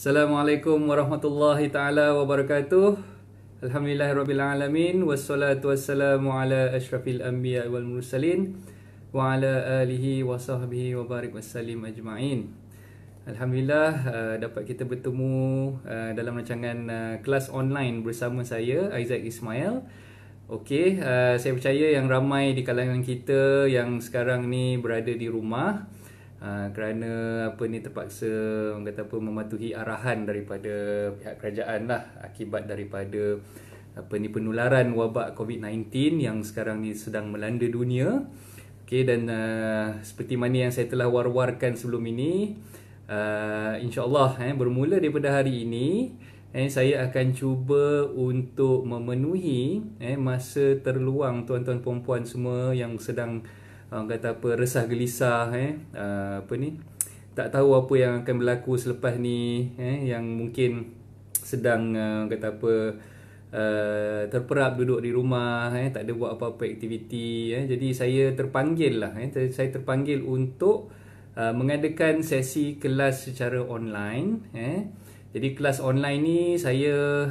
Assalamualaikum warahmatullahi taala wabarakatuh. Alhamdulillahirabbil wassalatu wassalamu ala asyrafil anbiya wal mursalin wa ala alihi wa sahbihi wa barik wassalim ajma'in. Alhamdulillah dapat kita bertemu dalam rancangan kelas online bersama saya Aizat Ismail. Okey, saya percaya yang ramai di kalangan kita yang sekarang ni berada di rumah kerana terpaksa mematuhi arahan daripada pihak kerajaan lah akibat daripada penularan wabak COVID-19 yang sekarang ni sedang melanda dunia. Okey, dan seperti mana yang saya telah war-warkan sebelum ini, insya-Allah bermula daripada hari ini saya akan cuba untuk memenuhi masa terluang tuan-tuan puan-puan semua yang sedang resah gelisah tak tahu apa yang akan berlaku selepas ni, yang mungkin sedang terperap duduk di rumah, tak ada buat apa-apa aktiviti, jadi saya terpanggil untuk mengadakan sesi kelas secara online. Jadi kelas online ni saya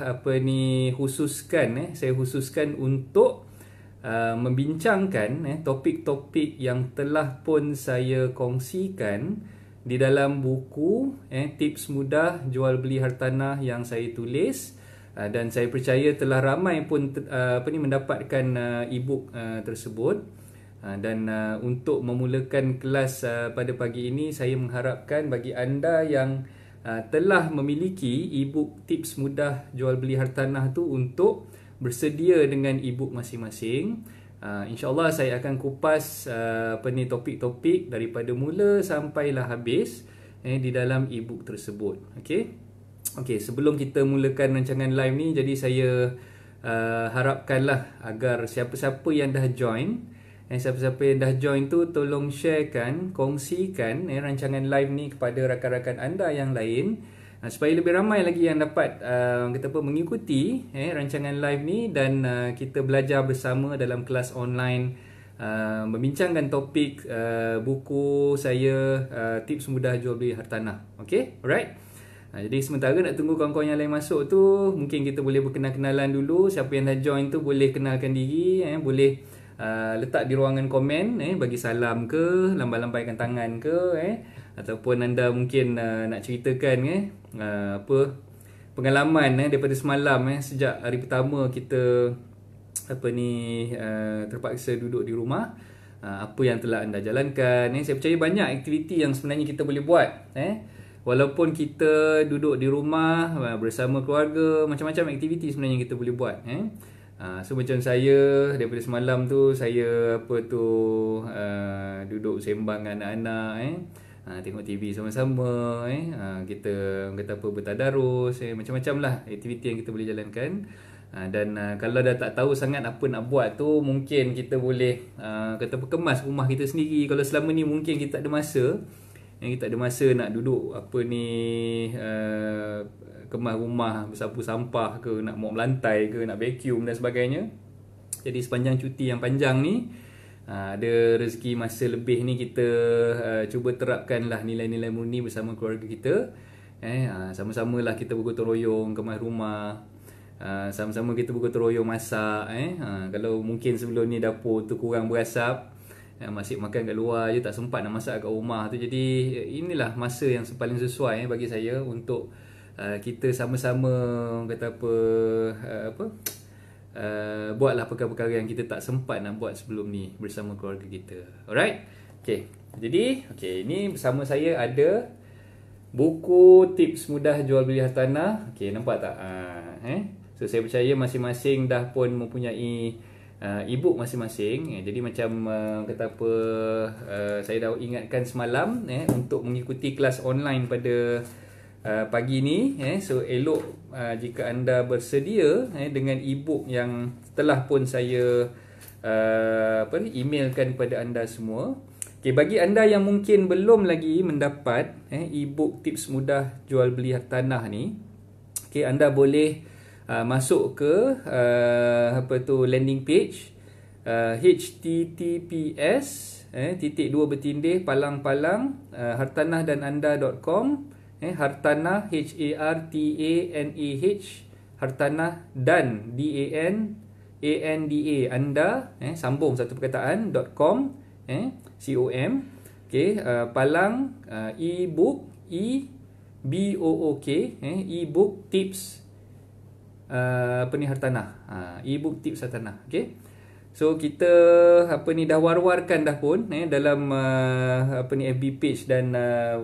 khususkan untuk membincangkan topik-topik yang telah pun saya kongsikan di dalam buku tips mudah jual beli hartanah yang saya tulis, dan saya percaya telah ramai pun mendapatkan e-book tersebut. Dan untuk memulakan kelas pada pagi ini, saya mengharapkan bagi anda yang telah memiliki e-book tips mudah jual beli hartanah tu untuk bersedia dengan e-book masing-masing. InsyaAllah saya akan kupas topik-topik daripada mula sampailah habis di dalam e-book tersebut. Okey, sebelum kita mulakan rancangan live ni, jadi saya harapkanlah agar siapa-siapa yang dah join, tu tolong sharekan, kongsikan rancangan live ni kepada rakan-rakan anda yang lain, supaya lebih ramai lagi yang dapat mengikuti rancangan live ni, dan kita belajar bersama dalam kelas online, membincangkan topik buku saya tips mudah jual beli hartanah. Okey, alright. Jadi sementara nak tunggu kawan-kawan yang lain masuk tu, mungkin kita boleh berkenal-kenalan dulu. Siapa yang dah join tu boleh kenalkan diri, boleh letak di ruangan komen, bagi salam ke, lambai-lambaikan tangan ke, ataupun anda mungkin nak ceritakan pengalaman daripada semalam, sejak hari pertama kita terpaksa duduk di rumah, apa yang telah anda jalankan. Saya percaya banyak aktiviti yang sebenarnya kita boleh buat, walaupun kita duduk di rumah bersama keluarga. Macam-macam aktiviti sebenarnya kita boleh buat. So macam saya daripada semalam tu, saya duduk sembang dengan anak-anak, tengok TV sama-sama, kita bertadarus, macam-macam lah aktiviti yang kita boleh jalankan. Dan kalau dah tak tahu sangat apa nak buat tu, mungkin kita boleh kemas rumah kita sendiri. Kalau selama ni mungkin kita tak ada masa, nak duduk kemas rumah, bersapu sampah ke, nak mop lantai ke, nak vacuum dan sebagainya. Jadi sepanjang cuti yang panjang ni, ada rezeki masa lebih ni, kita cuba terapkanlah nilai-nilai murni bersama keluarga kita. Sama-sama lah kita bergotong royong kemas rumah, sama-sama kita bergotong royong masak. Kalau mungkin sebelum ni dapur tu kurang berasap, masih makan kat luar je, tak sempat nak masak kat rumah tu. Jadi inilah masa yang paling sesuai bagi saya untuk kita sama-sama buatlah perkara-perkara yang kita tak sempat nak buat sebelum ni bersama keluarga kita. Alright. Jadi ni bersama saya ada buku tips mudah jual beli hartanah. Nampak tak? So saya percaya masing-masing dah pun mempunyai e-book masing-masing. Jadi macam saya dah ingatkan semalam untuk mengikuti kelas online pada pagi ni. So elok jika anda bersedia dengan e-book yang telah pun saya emailkan kepada anda semua. Bagi anda yang mungkin belum lagi mendapat e-book tips mudah jual beli hartanah ni, anda boleh masuk ke landing page https :// hartanahdananda.com Hartanah, Hartanah, Hartanah dan DANANDA, anda, sambung satu perkataan, .com, com, palang, ebook, ebook, ebook tips, Hartanah, ebook tips Hartanah. So kita dah war-warkan dah pun dalam FB page dan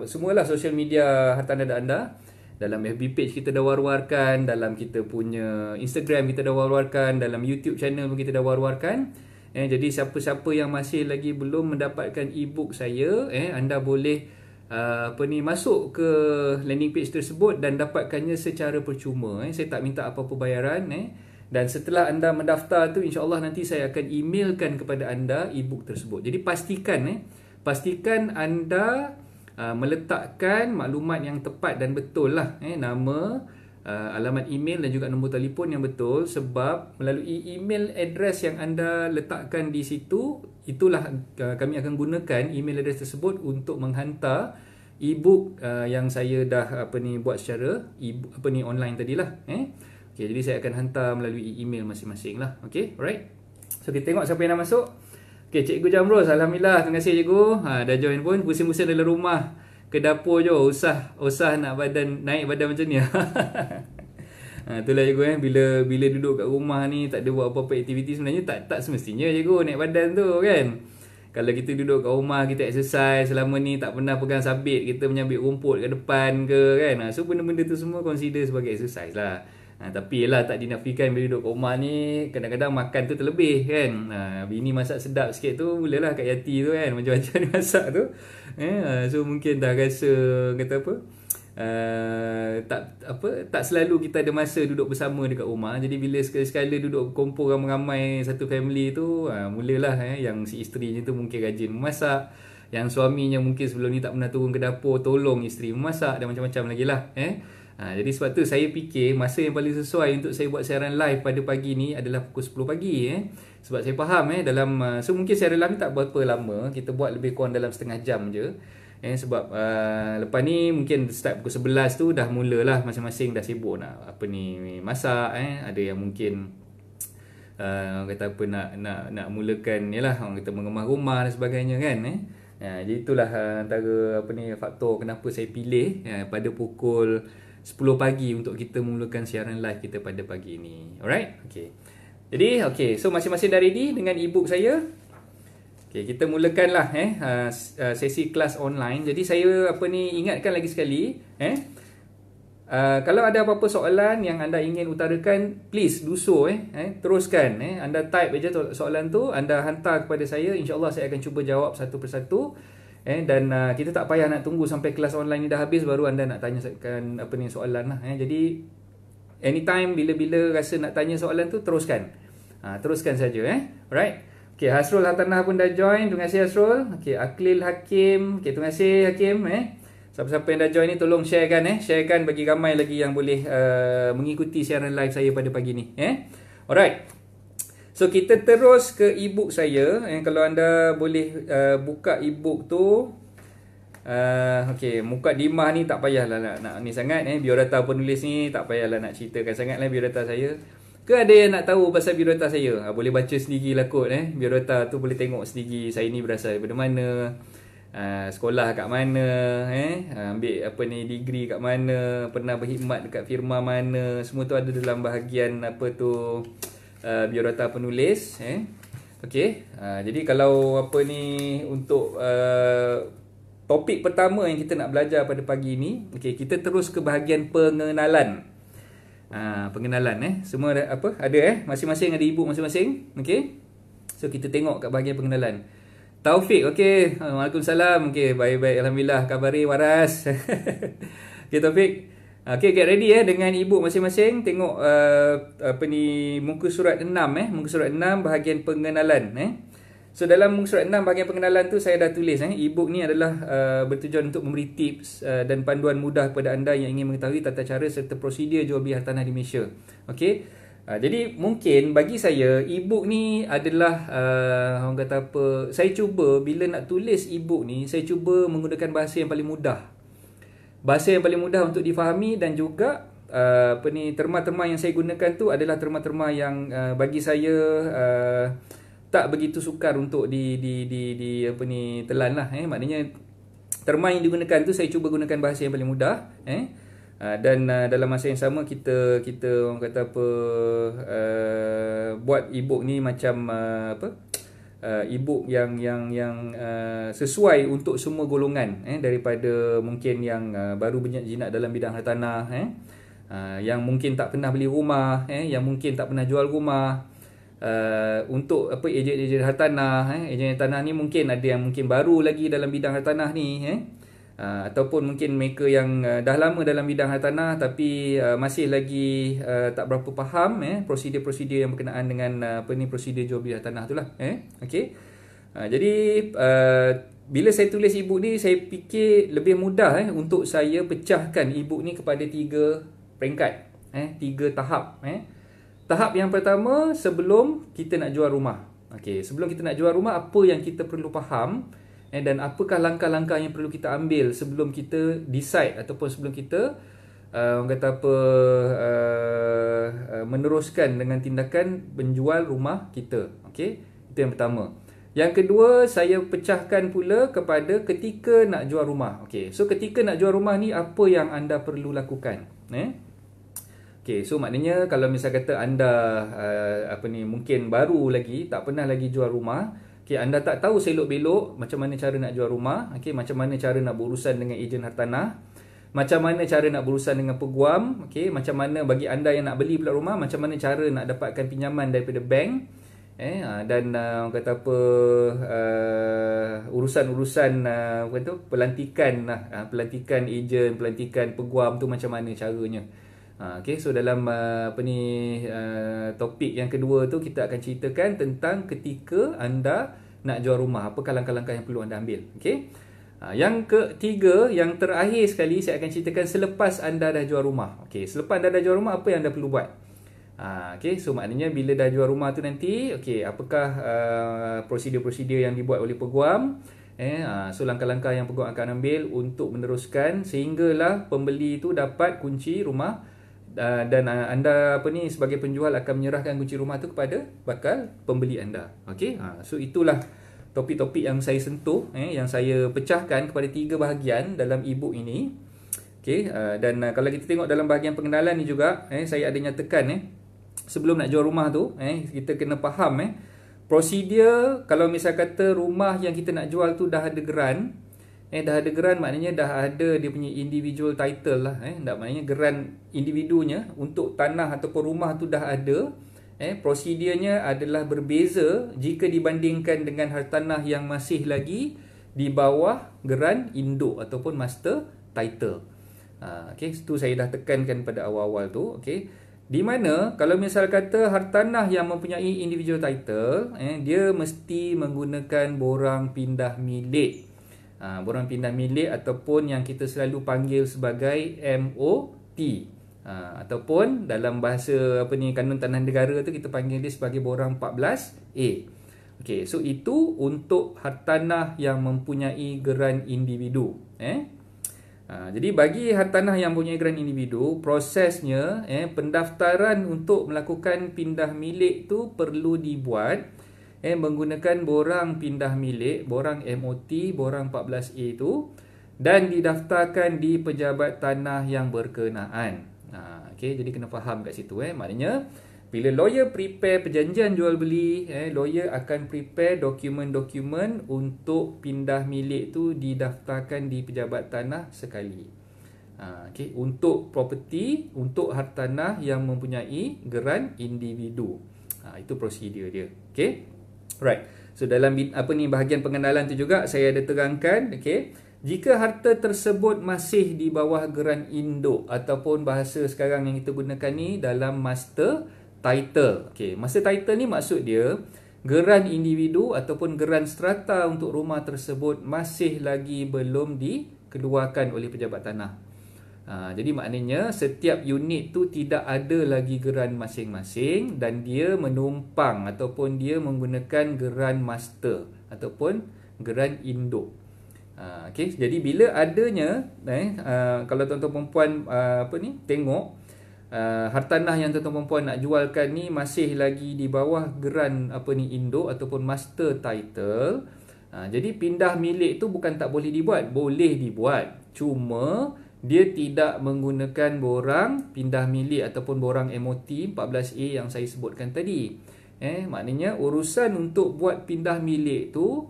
semualah social media Hartanah dan anda. Dalam FB page kita dah war-warkan, dalam kita punya Instagram kita dah war-warkan, dalam YouTube channel pun kita dah war-warkan. Jadi siapa-siapa yang masih lagi belum mendapatkan ebook saya, anda boleh masuk ke landing page tersebut dan dapatkannya secara percuma. Saya tak minta apa-apa bayaran. Dan setelah anda mendaftar tu, insya-Allah nanti saya akan emailkan kepada anda ebook tersebut. Jadi pastikan anda meletakkan maklumat yang tepat dan betul lah, nama, alamat email dan juga nombor telefon yang betul, sebab melalui email address yang anda letakkan di situ, itulah kami akan gunakan email address tersebut untuk menghantar ebook yang saya dah buat secara online tadilah. Jadi saya akan hantar melalui email masing-masing lah. Alright. So kita tengok siapa yang dah masuk. Cikgu Jamrus, alhamdulillah, terima kasih cikgu. Dah join pun, pusing-pusing dalam rumah, ke dapur je, usah nak naik badan macam ni. Itulah cikgu, bila duduk kat rumah ni tak ada buat apa-apa aktiviti, sebenarnya tak semestinya cikgu naik badan tu kan. Kalau kita duduk kat rumah, kita exercise selama ni, tak pernah pegang sabit, kita menyabit rumput kat depan ke kan. So benda-benda tu semua consider sebagai exercise lah. Tapi yelah, tak dinafikan bila duduk kat rumah ni, kadang-kadang makan tu terlebih kan. Bini masak sedap sikit tu, mulalah kat Yati tu kan, macam-macam dia masak tu. So mungkin dah rasa, kata tak selalu kita ada masa duduk bersama dekat rumah. Jadi bila sekali-sekala duduk berkumpul ramai-ramai satu family tu, mulalah yang si isterinya tu mungkin rajin memasak, yang suaminya mungkin sebelum ni tak pernah turun ke dapur tolong isteri memasak, dan macam-macam lagi lah. Jadi sebab tu saya fikir masa yang paling sesuai untuk saya buat siaran live pada pagi ni adalah pukul 10 pagi. Sebab saya faham so mungkin siaran live ni tak berapa lama, kita buat lebih kurang dalam setengah jam je. Sebab lepas ni mungkin start pukul 11 tu dah mulalah masing-masing dah sibuk nak masak. Ada yang mungkin nak mulakan orang kata mengemah rumah dan sebagainya kan. Jadi itulah antara faktor kenapa saya pilih pada pukul 10 pagi untuk kita mulakan siaran live kita pada pagi ni. Alright? Jadi so masing-masing dah ready dengan ebook saya. Kita mulakanlah sesi kelas online. Jadi saya ingatkan lagi sekali, kalau ada apa-apa soalan yang anda ingin utarakan, please teruskan. Anda type aja soalan tu, anda hantar kepada saya, insya-Allah saya akan cuba jawab satu persatu. Dan kita tak payah nak tunggu sampai kelas online ni dah habis baru anda nak tanyakan soalan lah. Jadi anytime, bila-bila rasa nak tanya soalan tu, teruskan. Teruskan saja. Alright. Hasrul Hartanah pun dah join. Terima kasih Hasrul. Aklil Hakim. Terima kasih Hakim. Siapa-siapa yang dah join ni tolong sharekan. Sharekan bagi ramai lagi yang boleh mengikuti siaran live saya pada pagi ni. Alright. So kita terus ke ebook saya. Kalau anda boleh buka ebook tu, Mukadimah ni tak payahlah nak ni sangat. Biodata penulis ni tak payahlah nak ceritakan sangatlah biodata saya. Ke ada yang nak tahu pasal biodata saya? Boleh baca sendirilah kot. Biodata tu boleh tengok sendiri, saya ni berasal daripada mana, sekolah kat mana, ambil degree kat mana, pernah berkhidmat dekat firma mana, semua tu ada dalam bahagian biodata penulis. Jadi kalau untuk topik pertama yang kita nak belajar pada pagi ni, kita terus ke bahagian pengenalan. Pengenalan semua ada masing-masing ada ebook masing-masing. So kita tengok kat bahagian pengenalan. Taufik, Waalaikumsalam. Baik-baik, alhamdulillah. Khabari waras. Taufik. Get ready dengan ebook masing-masing. Tengok muka surat 6 muka surat 6 bahagian pengenalan. So dalam muka surat 6 bahagian pengenalan tu saya dah tulis ebook ni adalah bertujuan untuk memberi tips dan panduan mudah kepada anda yang ingin mengetahui tata cara serta prosedur jual beli hartanah di Malaysia. Jadi mungkin bagi saya ebook ni adalah saya cuba bila nak tulis ebook ni, saya cuba menggunakan bahasa yang paling mudah. bahasa yang paling mudah untuk difahami, dan juga terma-terma yang saya gunakan tu adalah terma-terma yang bagi saya tak begitu sukar untuk telan lah. Maknanya terma yang digunakan tu saya cuba gunakan bahasa yang paling mudah. Dan dalam masa yang sama kita orang kata apa, buat e-book ni macam e-book yang sesuai untuk semua golongan, daripada mungkin yang baru berjinak dalam bidang hartanah, yang mungkin tak pernah beli rumah, yang mungkin tak pernah jual rumah, untuk ejen-ejen hartanah. Ejen hartanah ni mungkin ada yang mungkin baru lagi dalam bidang hartanah ni, ataupun mungkin mereka yang dah lama dalam bidang hartanah tapi masih lagi tak berapa faham prosedur-prosedur yang berkenaan dengan prosedur jual beli hartanah tu lah. Okey. Jadi bila saya tulis e-book ni, saya fikir lebih mudah untuk saya pecahkan e-book ni kepada 3 peringkat, 3 tahap. Tahap yang pertama, sebelum kita nak jual rumah. Okey, sebelum kita nak jual rumah, apa yang kita perlu faham, dan apakah langkah-langkah yang perlu kita ambil sebelum kita decide ataupun sebelum kita orang kata apa, meneruskan dengan tindakan menjual rumah kita. Okey, itu yang pertama. Yang kedua, saya pecahkan pula kepada ketika nak jual rumah. Okey, so ketika nak jual rumah ni, apa yang anda perlu lakukan? Okey, so maknanya kalau misal kata anda mungkin baru lagi, tak pernah lagi jual rumah. Okay, anda tak tahu selok-belok macam mana cara nak jual rumah, macam mana cara nak berurusan dengan ejen hartanah, macam mana cara nak berurusan dengan peguam, macam mana bagi anda yang nak beli pula rumah, macam mana cara nak dapatkan pinjaman daripada bank, dan orang kata apa, urusan-urusan pelantikan pelantikan ejen, pelantikan peguam tu macam mana caranya. Okay, so dalam topik yang kedua tu kita akan ceritakan tentang ketika anda nak jual rumah, apakah langkah-langkah yang perlu anda ambil. Okay. Yang ketiga, yang terakhir sekali, saya akan ceritakan selepas anda dah jual rumah. Okay, selepas anda dah jual rumah, apa yang anda perlu buat. Okay, so maknanya bila dah jual rumah tu nanti, okay, apakah prosedur-prosedur yang dibuat oleh peguam. So langkah-langkah yang peguam akan ambil untuk meneruskan sehinggalah pembeli tu dapat kunci rumah. Dan anda sebagai penjual akan menyerahkan kunci rumah tu kepada bakal pembeli anda. Okey, so itulah topik-topik yang saya sentuh, yang saya pecahkan kepada 3 bahagian dalam e-book ini. Okey, dan kalau kita tengok dalam bahagian pengenalan ni juga, saya ada nyatakan sebelum nak jual rumah tu, kita kena faham prosedur. Kalau misal kata rumah yang kita nak jual tu dah ada geran, dah ada geran maknanya dah ada dia punya individual title lah. Maknanya geran individunya untuk tanah ataupun rumah tu dah ada. Prosedurnya adalah berbeza jika dibandingkan dengan hartanah yang masih lagi di bawah geran induk ataupun master title. Okay, itu saya dah tekankan pada awal-awal tu. Okay, di mana kalau misal kata hartanah yang mempunyai individual title, dia mesti menggunakan borang pindah milik. Borang pindah milik ataupun yang kita selalu panggil sebagai MOT, ataupun dalam bahasa Kanun Tanah Negara tu kita panggil dia sebagai borang 14A. Okey, so itu untuk hartanah yang mempunyai geran individu. Jadi bagi hartanah yang mempunyai geran individu, prosesnya pendaftaran untuk melakukan pindah milik tu perlu dibuat menggunakan borang pindah milik, borang MOT, borang 14A itu, dan didaftarkan di pejabat tanah yang berkenaan. Okay, jadi kena faham kat situ. Maknanya bila lawyer prepare perjanjian jual beli, lawyer akan prepare dokumen-dokumen untuk pindah milik tu didaftarkan di pejabat tanah sekali. Okay, untuk property, untuk hartanah yang mempunyai geran individu. Itu prosedur dia. Okay. Right. So dalam bahagian pengenalan tu juga saya ada terangkan, okey, jika harta tersebut masih di bawah geran induk ataupun bahasa sekarang yang kita gunakan ni dalam master title. Okey, master title ni maksud dia geran individu ataupun geran strata untuk rumah tersebut masih lagi belum dikeluarkan oleh pejabat tanah. Jadi maknanya setiap unit tu tidak ada lagi geran masing-masing dan dia menumpang ataupun dia menggunakan geran master ataupun geran induk. Okey, jadi bila adanya kalau tuan-tuan perempuan tengok hartanah yang tuan-tuan perempuan nak jualkan ni masih lagi di bawah geran induk ataupun master title. Jadi pindah milik tu bukan tak boleh dibuat, boleh dibuat. Cuma dia tidak menggunakan borang pindah milik ataupun borang MOT 14A yang saya sebutkan tadi. Maknanya urusan untuk buat pindah milik tu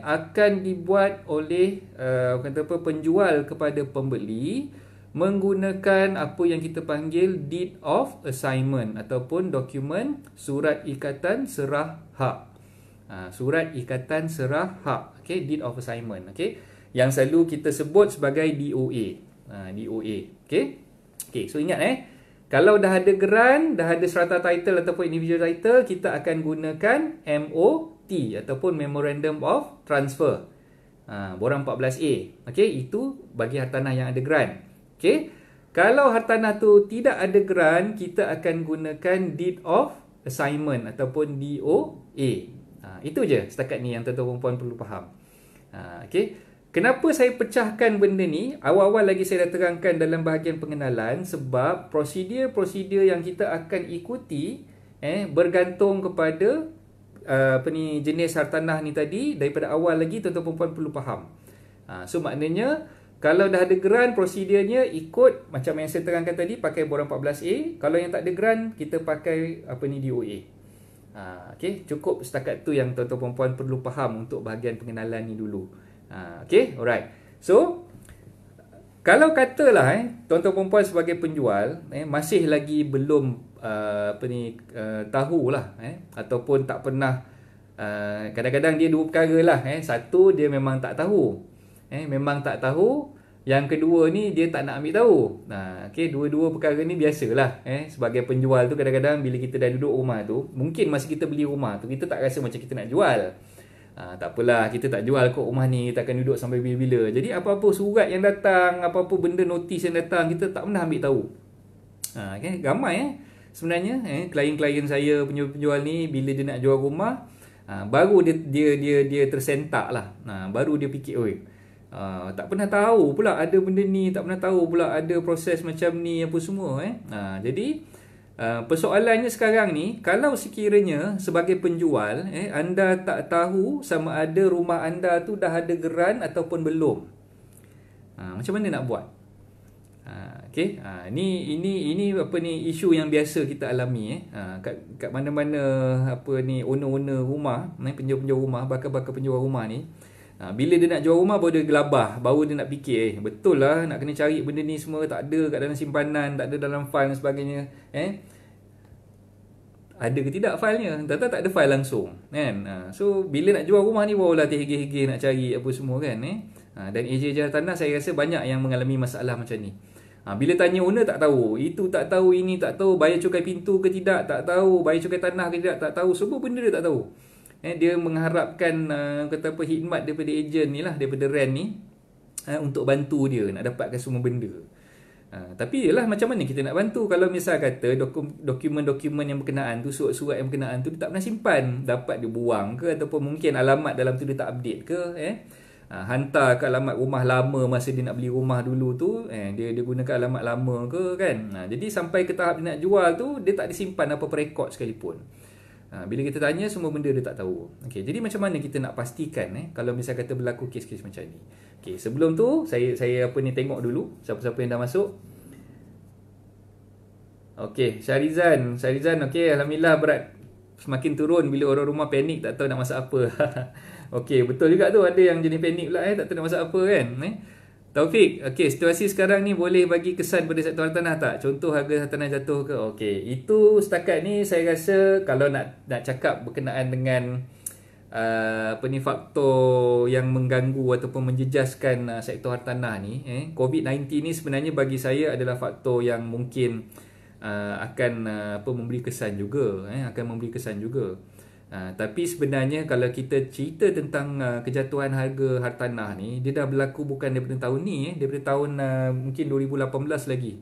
akan dibuat oleh penjual kepada pembeli menggunakan apa yang kita panggil deed of assignment ataupun dokumen surat ikatan serah hak. Surat ikatan serah hak, okey, deed of assignment, okey, yang selalu kita sebut sebagai DOA. DOA, okey. Okey, so ingat kalau dah ada geran, dah ada serata title ataupun individual title, kita akan gunakan MOT ataupun Memorandum of Transfer. Borang 14A. Okey, itu bagi hartanah yang ada geran. Okey. Kalau hartanah tu tidak ada geran, kita akan gunakan deed of assignment ataupun DOA. Itu je setakat ni yang tuan-tuan perempuan perlu faham. Okey. Kenapa saya pecahkan benda ni? Awal-awal lagi saya dah terangkan dalam bahagian pengenalan, sebab prosedur-prosedur yang kita akan ikuti bergantung kepada jenis hartanah ni tadi. Daripada awal lagi tuan-tuan perempuan perlu faham. So maknanya kalau dah ada geran, prosedurnya ikut macam yang saya terangkan tadi, pakai borang 14A. Kalau yang tak ada geran, kita pakai DOA. Okay, cukup setakat tu yang tuan-tuan perempuan perlu faham untuk bahagian pengenalan ni dulu. Okay, alright. So, kalau katalah tuan-tuan perempuan sebagai penjual masih lagi belum tahulah ataupun tak pernah, kadang-kadang dia dua perkara lah. Satu, dia memang tak tahu. Memang tak tahu. Yang kedua ni dia tak nak ambil tahu. Okay, dua-dua perkara ni biasalah. Sebagai penjual tu kadang-kadang bila kita dah duduk rumah tu, mungkin masa kita beli rumah tu kita tak rasa macam kita nak jual. Tak apalah, kita tak jual kot rumah ni, kita akan duduk sampai bila-bila. Jadi apa-apa surat yang datang, apa-apa benda notis yang datang, kita tak pernah ambil tahu. Okay, ramai sebenarnya klien-klien saya, penjual ni, bila dia nak jual rumah, baru dia tersentak lah. Baru dia fikir, oi, tak pernah tahu pula ada benda ni, tak pernah tahu pula ada proses macam ni apa semua. Jadi persoalannya sekarang ni, kalau sekiranya sebagai penjual anda tak tahu sama ada rumah anda tu dah ada geran ataupun belum, macam mana nak buat? Okay, ini isu yang biasa kita alami kat mana-mana owner-owner rumah, penjual-penjual rumah, bakal-bakal penjual rumah ni. Bila dia nak jual rumah baru dia gelabah, baru dia nak fikir betul lah nak kena cari benda ni semua, tak ada kat dalam simpanan, tak ada dalam file dan sebagainya. Ada ke tidak filenya? Tak ada file langsung kan. So bila nak jual rumah ni barulah terhege-hege nak cari apa semua kan. Dan ejen tanah saya rasa banyak yang mengalami masalah macam ni. Bila tanya owner tak tahu, itu tak tahu, ini tak tahu, bayar cukai pintu ke tidak tak tahu, bayar cukai tanah ke tidak tak tahu, semua benda dia tak tahu. Dia mengharapkan khidmat daripada ejen ni lah, daripada rent ni, untuk bantu dia nak dapatkan semua benda. Tapi yalah, macam mana kita nak bantu kalau misal kata dokumen-dokumen yang berkenaan tu, surat-surat yang berkenaan tu dia tak pernah simpan, dapat dia buang ke, ataupun mungkin alamat dalam tu dia tak update ke, hantar ke alamat rumah lama masa dia nak beli rumah dulu tu, dia gunakan alamat lama ke kan. Jadi sampai ke tahap dia nak jual tu, dia tak disimpan apa-apa rekod sekalipun. Bila kita tanya, semua benda dia tak tahu. Okay, jadi macam mana kita nak pastikan kalau misal kata berlaku kes-kes macam ni. Okay, sebelum tu saya tengok dulu siapa-siapa yang dah masuk. Okay, Syarizan, okay, alhamdulillah berat semakin turun bila orang rumah panik tak tahu nak masak apa. Okay, betul juga tu, ada yang jenis panik pula tak tahu nak masak apa kan. Taufik, okay, situasi sekarang ni boleh bagi kesan pada sektor hartanah tak? Contoh harga hartanah jatuh ke? Okay, itu setakat ni saya rasa kalau nak cakap berkenaan dengan faktor yang mengganggu ataupun menjejaskan sektor hartanah ni, COVID-19 ni sebenarnya bagi saya adalah faktor yang mungkin akan memberi kesan juga, akan memberi kesan juga. Tapi sebenarnya kalau kita cerita tentang kejatuhan harga hartanah ni, dia dah berlaku bukan daripada tahun ni, daripada tahun mungkin 2018 lagi.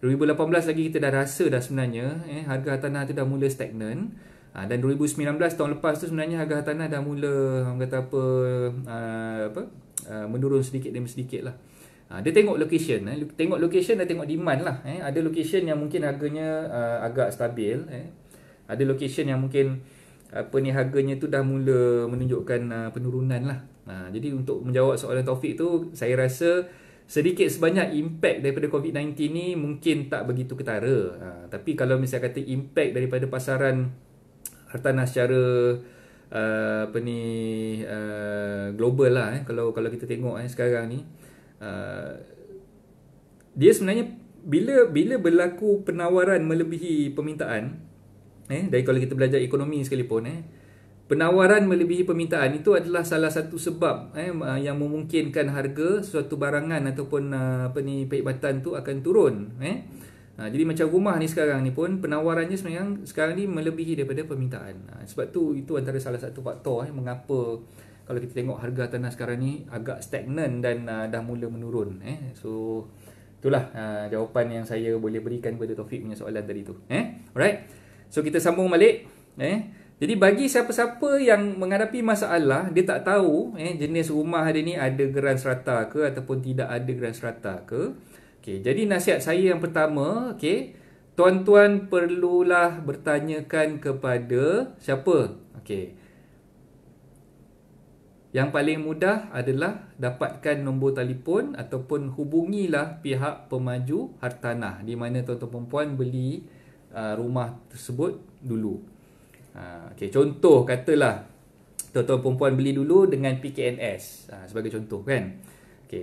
2018 lagi kita dah rasa dah sebenarnya harga hartanah tu dah mula stagnan. Dan 2019 tahun lepas tu sebenarnya harga hartanah dah mula menurun sedikit demi sedikit lah. Dia tengok location, tengok location dan tengok demand lah. Ada location yang mungkin harganya agak stabil, ada location yang mungkin harganya tu dah mula menunjukkan penurunan lah. Jadi untuk menjawab soalan Taufik tu, saya rasa sedikit sebanyak impact daripada COVID-19 ni mungkin tak begitu ketara. Tapi kalau misalnya kata impact daripada pasaran hartanah secara global lah, kalau kita tengok sekarang ni, dia sebenarnya bila berlaku penawaran melebihi permintaan, dari kalau kita belajar ekonomi sekalipun, penawaran melebihi permintaan itu adalah salah satu sebab yang memungkinkan harga suatu barangan ataupun perkhidmatan tu akan turun. Jadi macam rumah ni sekarang ni pun penawarannya sebenarnya sekarang ni melebihi daripada permintaan. Sebab tu itu antara salah satu faktor mengapa kalau kita tengok harga tanah sekarang ni agak stagnan dan dah mula menurun. So itulah jawapan yang saya boleh berikan kepada Taufik punya soalan tadi tu. Alright. So kita sambung balik. Jadi bagi siapa-siapa yang menghadapi masalah, dia tak tahu jenis rumah dia ni ada geran serata ke ataupun tidak ada geran serata ke. Jadi nasihat saya yang pertama, tuan-tuan perlulah bertanyakan kepada siapa? Yang paling mudah adalah dapatkan nombor telefon ataupun hubungilah pihak pemaju hartanah di mana tuan-tuan perempuan beli rumah tersebut dulu. Contoh katalah tuan-tuan perempuan beli dulu dengan PKNS sebagai contoh kan.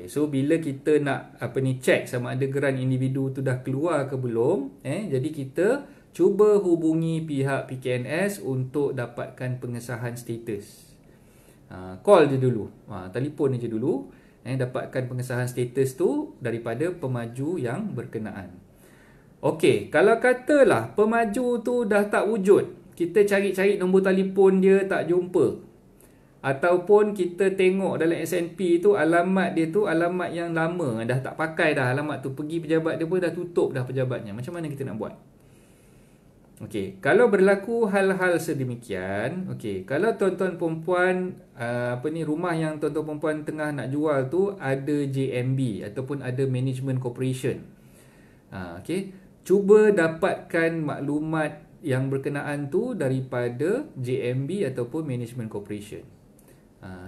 So bila kita nak check sama ada geran individu tu dah keluar ke belum, jadi kita cuba hubungi pihak PKNS untuk dapatkan pengesahan status. Call je dulu, telefon je dulu, dapatkan pengesahan status tu daripada pemaju yang berkenaan. Kalau katalah pemaju tu dah tak wujud, kita cari-cari nombor telefon dia tak jumpa, ataupun kita tengok dalam SNP tu alamat dia tu alamat yang lama, dah tak pakai dah alamat tu, pergi pejabat dia pun dah tutup dah pejabatnya, macam mana kita nak buat? Kalau berlaku hal-hal sedemikian, kalau tuan-tuan perempuan rumah yang tuan-tuan perempuan tengah nak jual tu ada JMB ataupun ada management corporation, cuba dapatkan maklumat yang berkenaan tu daripada JMB ataupun management corporation.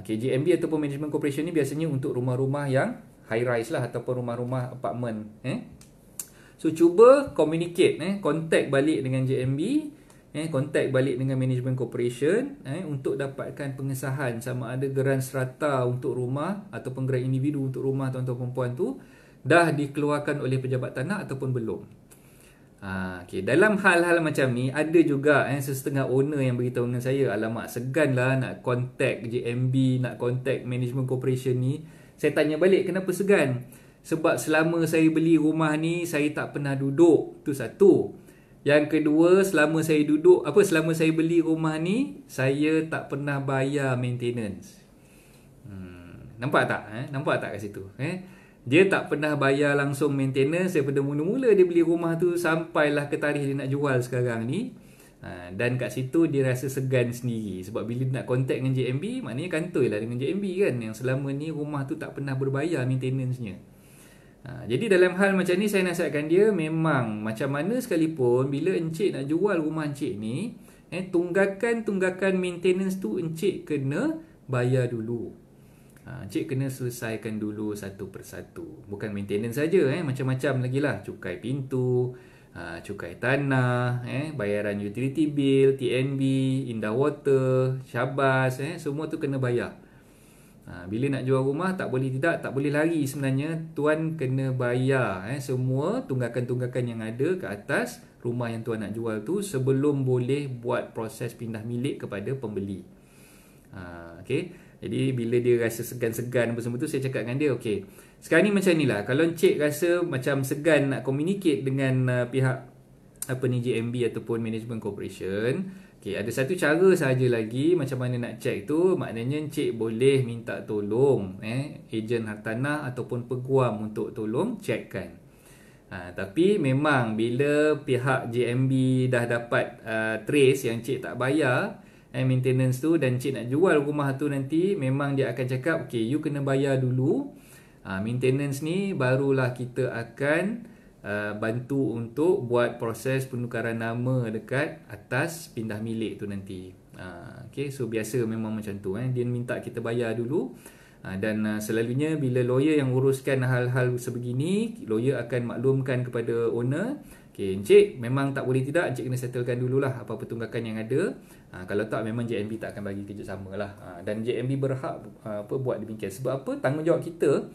JMB ataupun management corporation ni biasanya untuk rumah-rumah yang high rise lah ataupun rumah-rumah apartment. So cuba communicate, contact balik dengan JMB, contact balik dengan management corporation untuk dapatkan pengesahan sama ada geran serata untuk rumah ataupun geran individu untuk rumah tuan-tuan perempuan tu dah dikeluarkan oleh pejabat tanah ataupun belum. Dalam hal-hal macam ni ada juga setengah owner yang beritahu dengan saya, alamak segan lah nak contact JMB, nak contact management corporation ni. Saya tanya balik, kenapa segan? Sebab selama saya beli rumah ni saya tak pernah duduk. Tu satu. Yang kedua, selama saya beli rumah ni saya tak pernah bayar maintenance. Nampak tak? Nampak tak kat situ? Dia tak pernah bayar langsung maintenance daripada mula-mula dia beli rumah tu sampailah ke tarikh dia nak jual sekarang ni. Dan kat situ dia rasa segan sendiri. Sebab bila dia nak contact dengan JMB, maknanya kantoi lah dengan JMB kan, yang selama ni rumah tu tak pernah berbayar maintenance-nya. Jadi dalam hal macam ni saya nasihatkan dia, memang macam mana sekalipun bila encik nak jual rumah encik ni, tunggakan maintenance tu encik kena bayar dulu. Encik kena selesaikan dulu satu persatu. Bukan maintenance saja, macam-macam lagi lah. Cukai pintu, cukai tanah, bayaran utility bill, TNB, indah water, syabas, semua tu kena bayar. Bila nak jual rumah tak boleh lari sebenarnya. Tuan kena bayar semua tunggakan-tunggakan yang ada ke atas rumah yang tuan nak jual tu sebelum boleh buat proses pindah milik kepada pembeli. Jadi bila dia rasa segan-segan apa semua tu, saya cakap dengan dia, sekarang ni macam ni lah, kalau encik rasa macam segan nak communicate dengan pihak JMB ataupun management corporation, ada satu cara saja lagi macam mana nak check tu. Maknanya encik boleh minta tolong ejen hartanah ataupun peguam untuk tolong checkkan. Tapi memang bila pihak JMB dah dapat trace yang encik tak bayar, maintenance tu, dan cik nak jual rumah tu nanti, memang dia akan cakap okay, you kena bayar dulu maintenance ni, barulah kita akan bantu untuk buat proses penukaran nama dekat atas pindah milik tu nanti. Okay, so biasa memang macam tu, dia minta kita bayar dulu. Dan selalunya bila lawyer yang uruskan hal-hal sebegini, lawyer akan maklumkan kepada owner, okay, encik memang tak boleh tidak, encik kena settlekan dululah apa-apa tunggakan yang ada. Kalau tak, memang JMB tak akan bagi kerjasama lah. Dan JMB berhak buat demikian. Sebab apa? Tanggungjawab kita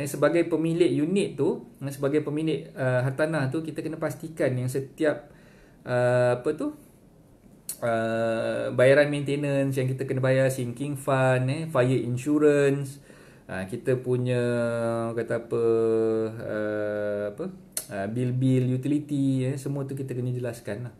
sebagai pemilik unit tu, sebagai pemilik hartanah tu, kita kena pastikan yang setiap bayaran maintenance yang kita kena bayar, sinking fund, fire insurance, kita punya bil-bil utility, semua tu kita kena jelaskan lah.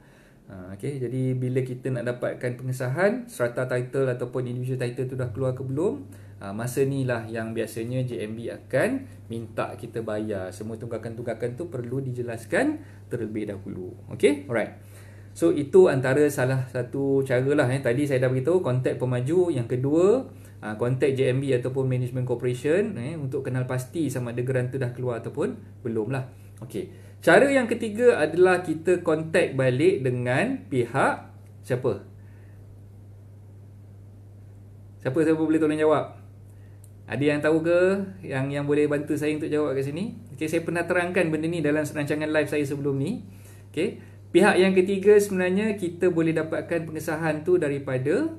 Okay, jadi bila kita nak dapatkan pengesahan strata title ataupun individual title tu dah keluar ke belum, masa ni lah yang biasanya JMB akan minta kita bayar. Semua tunggakan-tunggakan tu perlu dijelaskan terlebih dahulu. Okay, alright. So itu antara salah satu cara lah. Tadi saya dah beritahu kontak pemaju. Yang kedua, kontak JMB ataupun Management Corporation untuk kenal pasti sama ada geran tu dah keluar ataupun belum lah. Okay. Cara yang ketiga adalah kita kontak balik dengan pihak siapa? Siapa boleh tolong jawab? Ada yang tahu ke yang boleh bantu saya untuk jawab kat sini? Okay, saya pernah terangkan benda ni dalam rancangan live saya sebelum ni. Okay. Pihak yang ketiga sebenarnya kita boleh dapatkan pengesahan tu daripada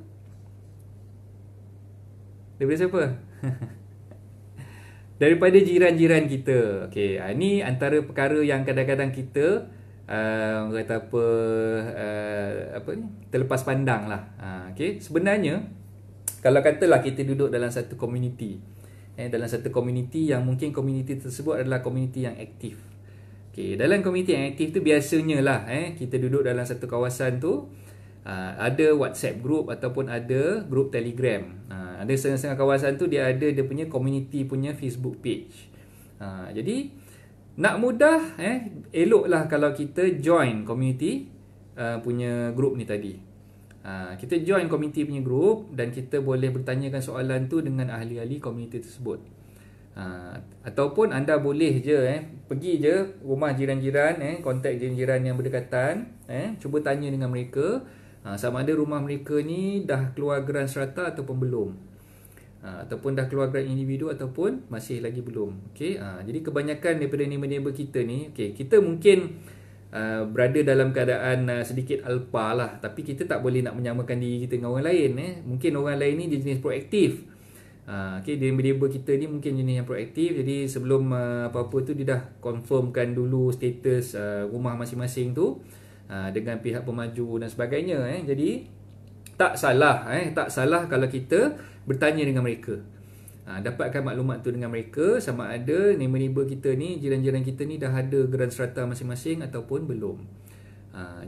siapa? Daripada jiran-jiran kita. Okey, ini antara perkara yang kadang-kadang kita terlepas pandang lah. Okey, sebenarnya kalau katalah kita duduk dalam satu community, dalam satu community yang mungkin community tersebut adalah community yang aktif. Okay, dalam komuniti yang aktif tu biasanya lah kita duduk dalam satu kawasan tu, ada WhatsApp group ataupun ada group Telegram. Ada setengah-setengah kawasan tu dia ada dia punya community punya Facebook page. Jadi nak mudah eloklah kalau kita join community punya group ni tadi. Kita join community punya group dan kita boleh bertanyakan soalan tu dengan ahli-ahli community tersebut. Ataupun anda boleh je pergi je rumah jiran-jiran, kontak jiran-jiran yang berdekatan, cuba tanya dengan mereka sama ada rumah mereka ni dah keluar geran strata ataupun belum, ataupun dah keluar geran individu ataupun masih lagi belum. Okey, jadi kebanyakan daripada neighbor-neighbor kita ni, kita mungkin berada dalam keadaan sedikit alpa lah, tapi kita tak boleh nak menyamakan diri kita dengan orang lain. Mungkin orang lain ni dia jenis proaktif. Neighbor kita ni mungkin jenis yang proaktif. Jadi sebelum apa-apa tu dia dah confirmkan dulu status rumah masing-masing tu dengan pihak pemaju dan sebagainya. Jadi tak salah kalau kita bertanya dengan mereka, dapatkan maklumat tu dengan mereka sama ada neighbor kita ni, jiran-jiran kita ni dah ada geran strata masing-masing ataupun belum.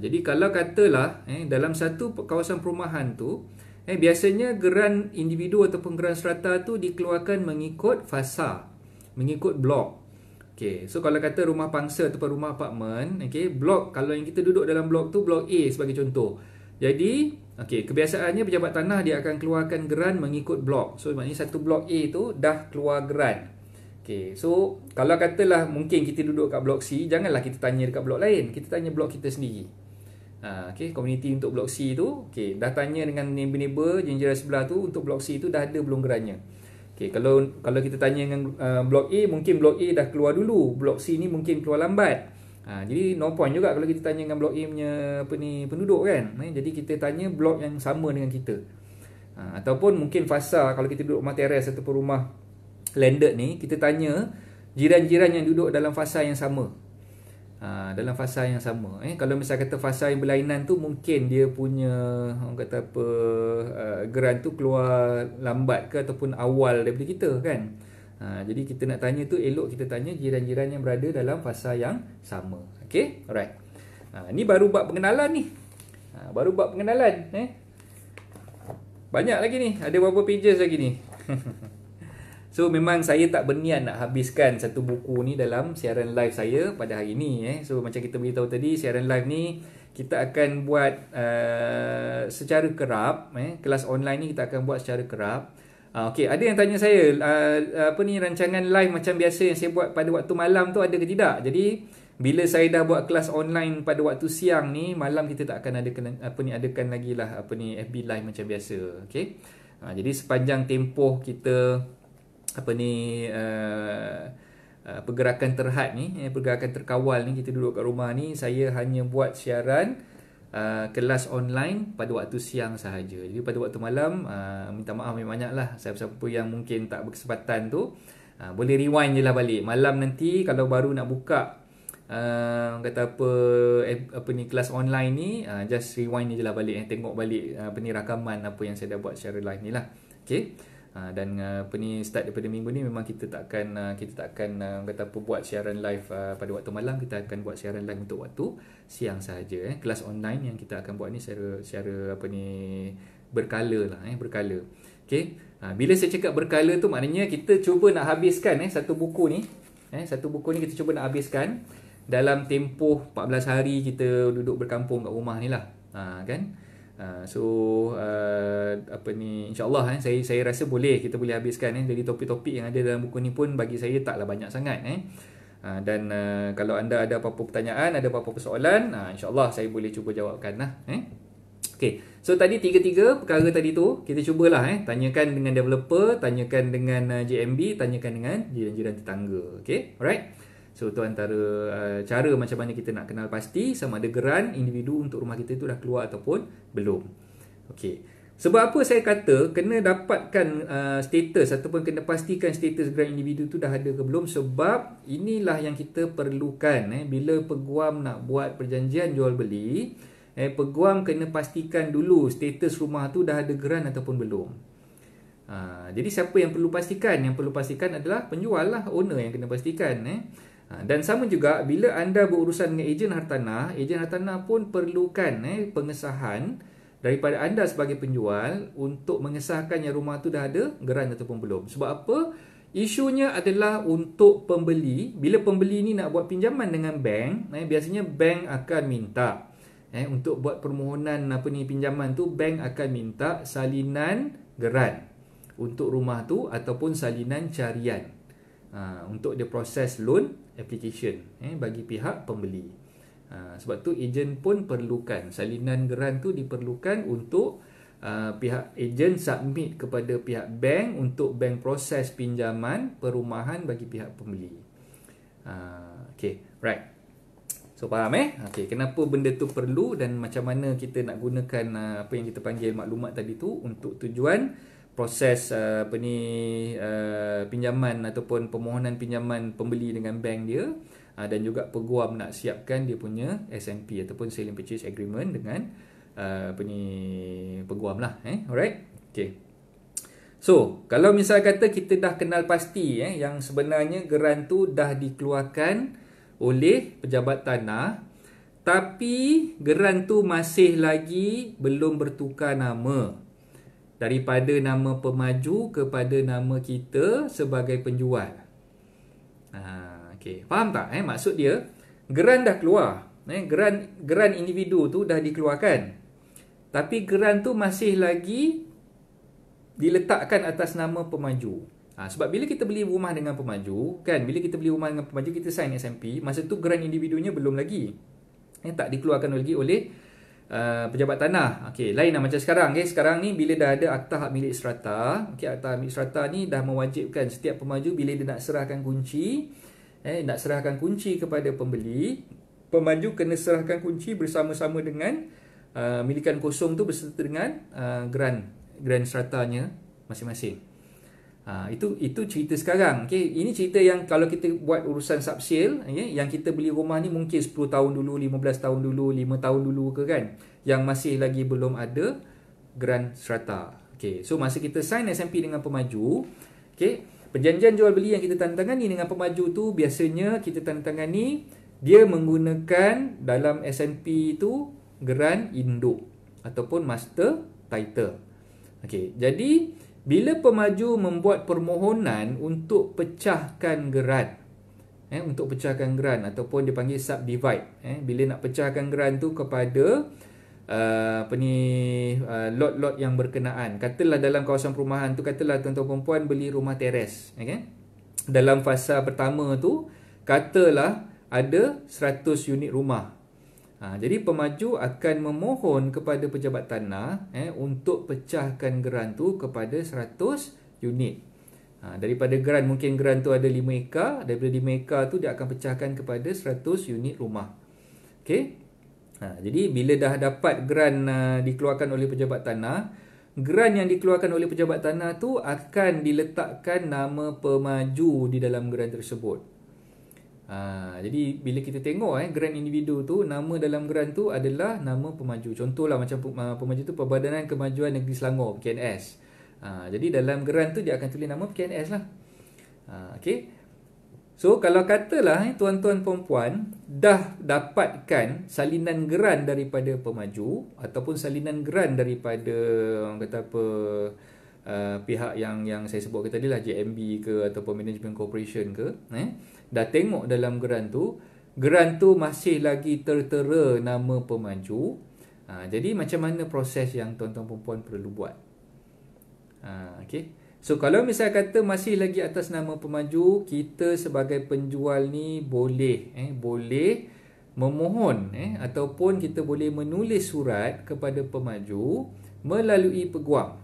Jadi kalau katalah dalam satu kawasan perumahan tu biasanya geran individu ataupun geran strata tu dikeluarkan mengikut fasa, mengikut blok. Okay, so kalau kata rumah pangsa ataupun rumah apartmen, blok, kalau yang kita duduk dalam blok tu, blok A sebagai contoh. Jadi, kebiasaannya pejabat tanah dia akan keluarkan geran mengikut blok. So maknanya satu blok A tu dah keluar geran. So kalau katalah mungkin kita duduk kat blok C, janganlah kita tanya dekat blok lain, kita tanya blok kita sendiri. Community untuk blok C tu, dah tanya dengan neighbor-neighbor jiran sebelah tu untuk blok C tu dah ada belum gerannya. Kalau kita tanya dengan blok A, mungkin blok A dah keluar dulu, blok C ni mungkin keluar lambat. Jadi no point juga kalau kita tanya dengan blok A punya penduduk kan. Jadi kita tanya blok yang sama dengan kita. Ataupun mungkin fasa, kalau kita duduk rumah teres ataupun rumah landed ni, kita tanya jiran-jiran yang duduk dalam fasa yang sama. Dalam fasa yang sama. Kalau misal kata fasa yang berlainan tu, mungkin dia punya geran tu keluar lambat ke ataupun awal daripada kita kan. Jadi kita nak tanya tu, elok kita tanya jiran-jiran yang berada dalam fasa yang sama. Okay, alright. Ni baru bab pengenalan ni. Baru bab pengenalan. Banyak lagi ni, ada berapa pages lagi ni. So memang saya tak berniat nak habiskan satu buku ni dalam siaran live saya pada hari ni. So macam kita beritahu tadi, siaran live ni kita akan buat secara kerap. Kelas online ni kita akan buat secara kerap. Okey, ada yang tanya saya, apa ni, rancangan live macam biasa yang saya buat pada waktu malam tu ada ke tidak? Jadi bila saya dah buat kelas online pada waktu siang ni, malam kita tak akan adakan lagi lah FB live macam biasa. Okey. Jadi sepanjang tempoh kita pergerakan terhad ni, pergerakan terkawal ni, kita duduk kat rumah ni, saya hanya buat siaran kelas online pada waktu siang sahaja. Jadi pada waktu malam, minta maaf banyak lah siapa-siapa yang mungkin tak berkesempatan tu, boleh rewind je lah balik. Malam nanti kalau baru nak buka kelas online ni, just rewind je lah balik, tengok balik rakaman apa yang saya dah buat secara live ni lah. Okay. Dan start daripada minggu ni memang kita tak akan buat siaran live pada waktu malam. Kita akan buat siaran live untuk waktu siang sahaja. Kelas online yang kita akan buat ni secara berkala lah, berkala. Okey. Bila saya cakap berkala tu, maknanya kita cuba nak habiskan satu buku ni. Satu buku ni kita cuba nak habiskan dalam tempoh 14 hari kita duduk berkampung kat rumah ni lah. Kan? InsyaAllah saya rasa kita boleh habiskan. Jadi topik-topik yang ada dalam buku ni pun bagi saya taklah banyak sangat. Dan kalau anda ada apa-apa pertanyaan, ada apa-apa persoalan, insyaAllah saya boleh cuba jawabkan lah. Okay. So tadi tiga-tiga perkara tadi tu kita cubalah tanyakan dengan developer, tanyakan dengan JMB, tanyakan dengan jiran-jiran tetangga. Okay, alright. So tu antara cara macam mana kita nak kenal pasti sama ada geran individu untuk rumah kita tu dah keluar ataupun belum. Okey. Sebab apa saya kata kena dapatkan status ataupun kena pastikan status geran individu tu dah ada ke belum? Sebab inilah yang kita perlukan bila peguam nak buat perjanjian jual beli. Peguam kena pastikan dulu status rumah tu dah ada geran ataupun belum. Jadi siapa yang perlu pastikan? Yang perlu pastikan adalah penjual lah, owner yang kena pastikan. Dan sama juga bila anda berurusan dengan ejen hartanah pun perlukan pengesahan daripada anda sebagai penjual untuk mengesahkan yang rumah tu dah ada geran ataupun belum. Sebab apa? Isunya adalah untuk pembeli. Bila pembeli ni nak buat pinjaman dengan bank, biasanya bank akan minta untuk buat permohonan pinjaman tu, bank akan minta salinan geran untuk rumah tu ataupun salinan carian untuk dia proses loan application bagi pihak pembeli. Sebab tu ejen pun perlukan salinan geran tu, diperlukan untuk pihak ejen submit kepada pihak bank untuk bank proses pinjaman perumahan bagi pihak pembeli. Okay, right. So faham Okay, kenapa benda tu perlu dan macam mana kita nak gunakan apa yang kita panggil maklumat tadi tu untuk tujuan proses pinjaman ataupun permohonan pinjaman pembeli dengan bank dia, dan juga peguam nak siapkan dia punya SNP ataupun Sale and Purchase Agreement dengan peguam lah. Alright. Okay. So kalau misal kata kita dah kenal pasti yang sebenarnya geran tu dah dikeluarkan oleh pejabat tanah, tapi geran tu masih lagi belum bertukar nama daripada nama pemaju kepada nama kita sebagai penjual. Okay. Faham tak? Maksud dia, geran dah keluar. Geran individu tu dah dikeluarkan. Tapi geran tu masih lagi diletakkan atas nama pemaju. Sebab bila kita beli rumah dengan pemaju, kita sign SMP, masa tu geran individunya belum lagi. Tak dikeluarkan lagi oleh pejabat tanah. Okey, lain lah macam sekarang. Sekarang ni bila dah ada akta hak milik serata, akta hak milik serata ni dah mewajibkan setiap pemaju bila dia nak serahkan kunci, kepada pembeli, pemaju kena serahkan kunci bersama-sama dengan milikan kosong tu beserta dengan geran seratanya masing-masing. Itu cerita sekarang. Ini cerita yang kalau kita buat urusan subsale, yang kita beli rumah ni mungkin 10 tahun dulu, 15 tahun dulu, 5 tahun dulu ke kan, yang masih lagi belum ada geran serata. So masa kita sign SMP dengan pemaju, perjanjian jual beli yang kita tandatangani dengan pemaju tu, biasanya kita tandatangani dia menggunakan dalam SNP tu geran induk ataupun master title. Jadi Bila pemaju membuat permohonan untuk pecahkan geran, untuk pecahkan geran ataupun dipanggil subdivide, bila nak pecahkan geran tu kepada lot-lot yang berkenaan. Katalah dalam kawasan perumahan tu, katalah tuan-tuan perempuan beli rumah teres, dalam fasa pertama tu katalah ada 100 unit rumah. Jadi pemaju akan memohon kepada pejabat tanah untuk pecahkan geran tu kepada 100 unit. Daripada geran, mungkin geran tu ada 5 ekar, daripada 5 ekar tu dia akan pecahkan kepada 100 unit rumah. Okey. Jadi bila dah dapat geran dikeluarkan oleh pejabat tanah, geran yang dikeluarkan oleh pejabat tanah tu akan diletakkan nama pemaju di dalam geran tersebut. Jadi bila kita tengok geran individu tu, nama dalam geran tu adalah nama pemaju. Contohlah macam pemaju tu Perbadanan Kemajuan Negeri Selangor, PKNS. Jadi dalam geran tu dia akan tulis nama PKNS lah. Okay. So kalau katalah tuan-tuan perempuan dah dapatkan salinan geran daripada pemaju ataupun salinan geran daripada pihak yang saya sebut tadi lah, JMB ke ataupun Management Corporation ke, dah tengok dalam geran tu masih lagi tertera nama pemaju. Jadi macam mana proses yang tuan-tuan perempuan perlu buat? Okay. So kalau misal kata masih lagi atas nama pemaju, kita sebagai penjual ni boleh memohon ataupun kita boleh menulis surat kepada pemaju melalui peguam.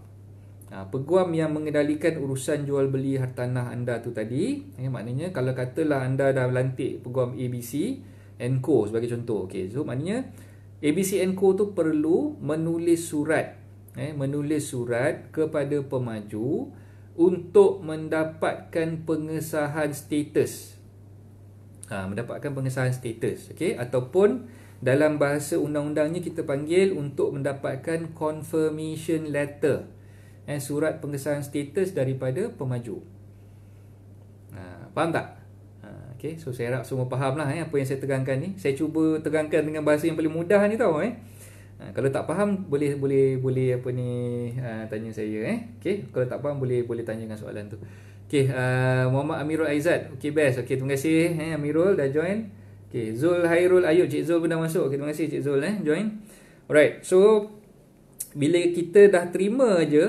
Peguam yang mengendalikan urusan jual beli hartanah anda tu tadi. Maknanya kalau katalah anda dah lantik peguam ABC & Co sebagai contoh. Okay, so maknanya ABC & Co tu perlu menulis surat kepada pemaju untuk mendapatkan pengesahan status. Okay? Ataupun dalam bahasa undang-undangnya kita panggil untuk mendapatkan confirmation letter, surat pengesahan status daripada pemaju. Faham tak? Okay, so saya harap semua faham lah apa yang saya terangkan ni. Saya cuba terangkan dengan bahasa yang paling mudah ni tau. Kalau tak faham boleh tanya saya. Okay, kalau tak faham boleh tanyakan soalan tu. Okay, Muhammad Amirul Aizat. Okay, best. Okay, terima kasih Amirul dah join. Okay, Zul Hairul Ayub, Cik Zul pun dah masuk. Okay, terima kasih Cik Zul join. Alright, so bila kita dah terima je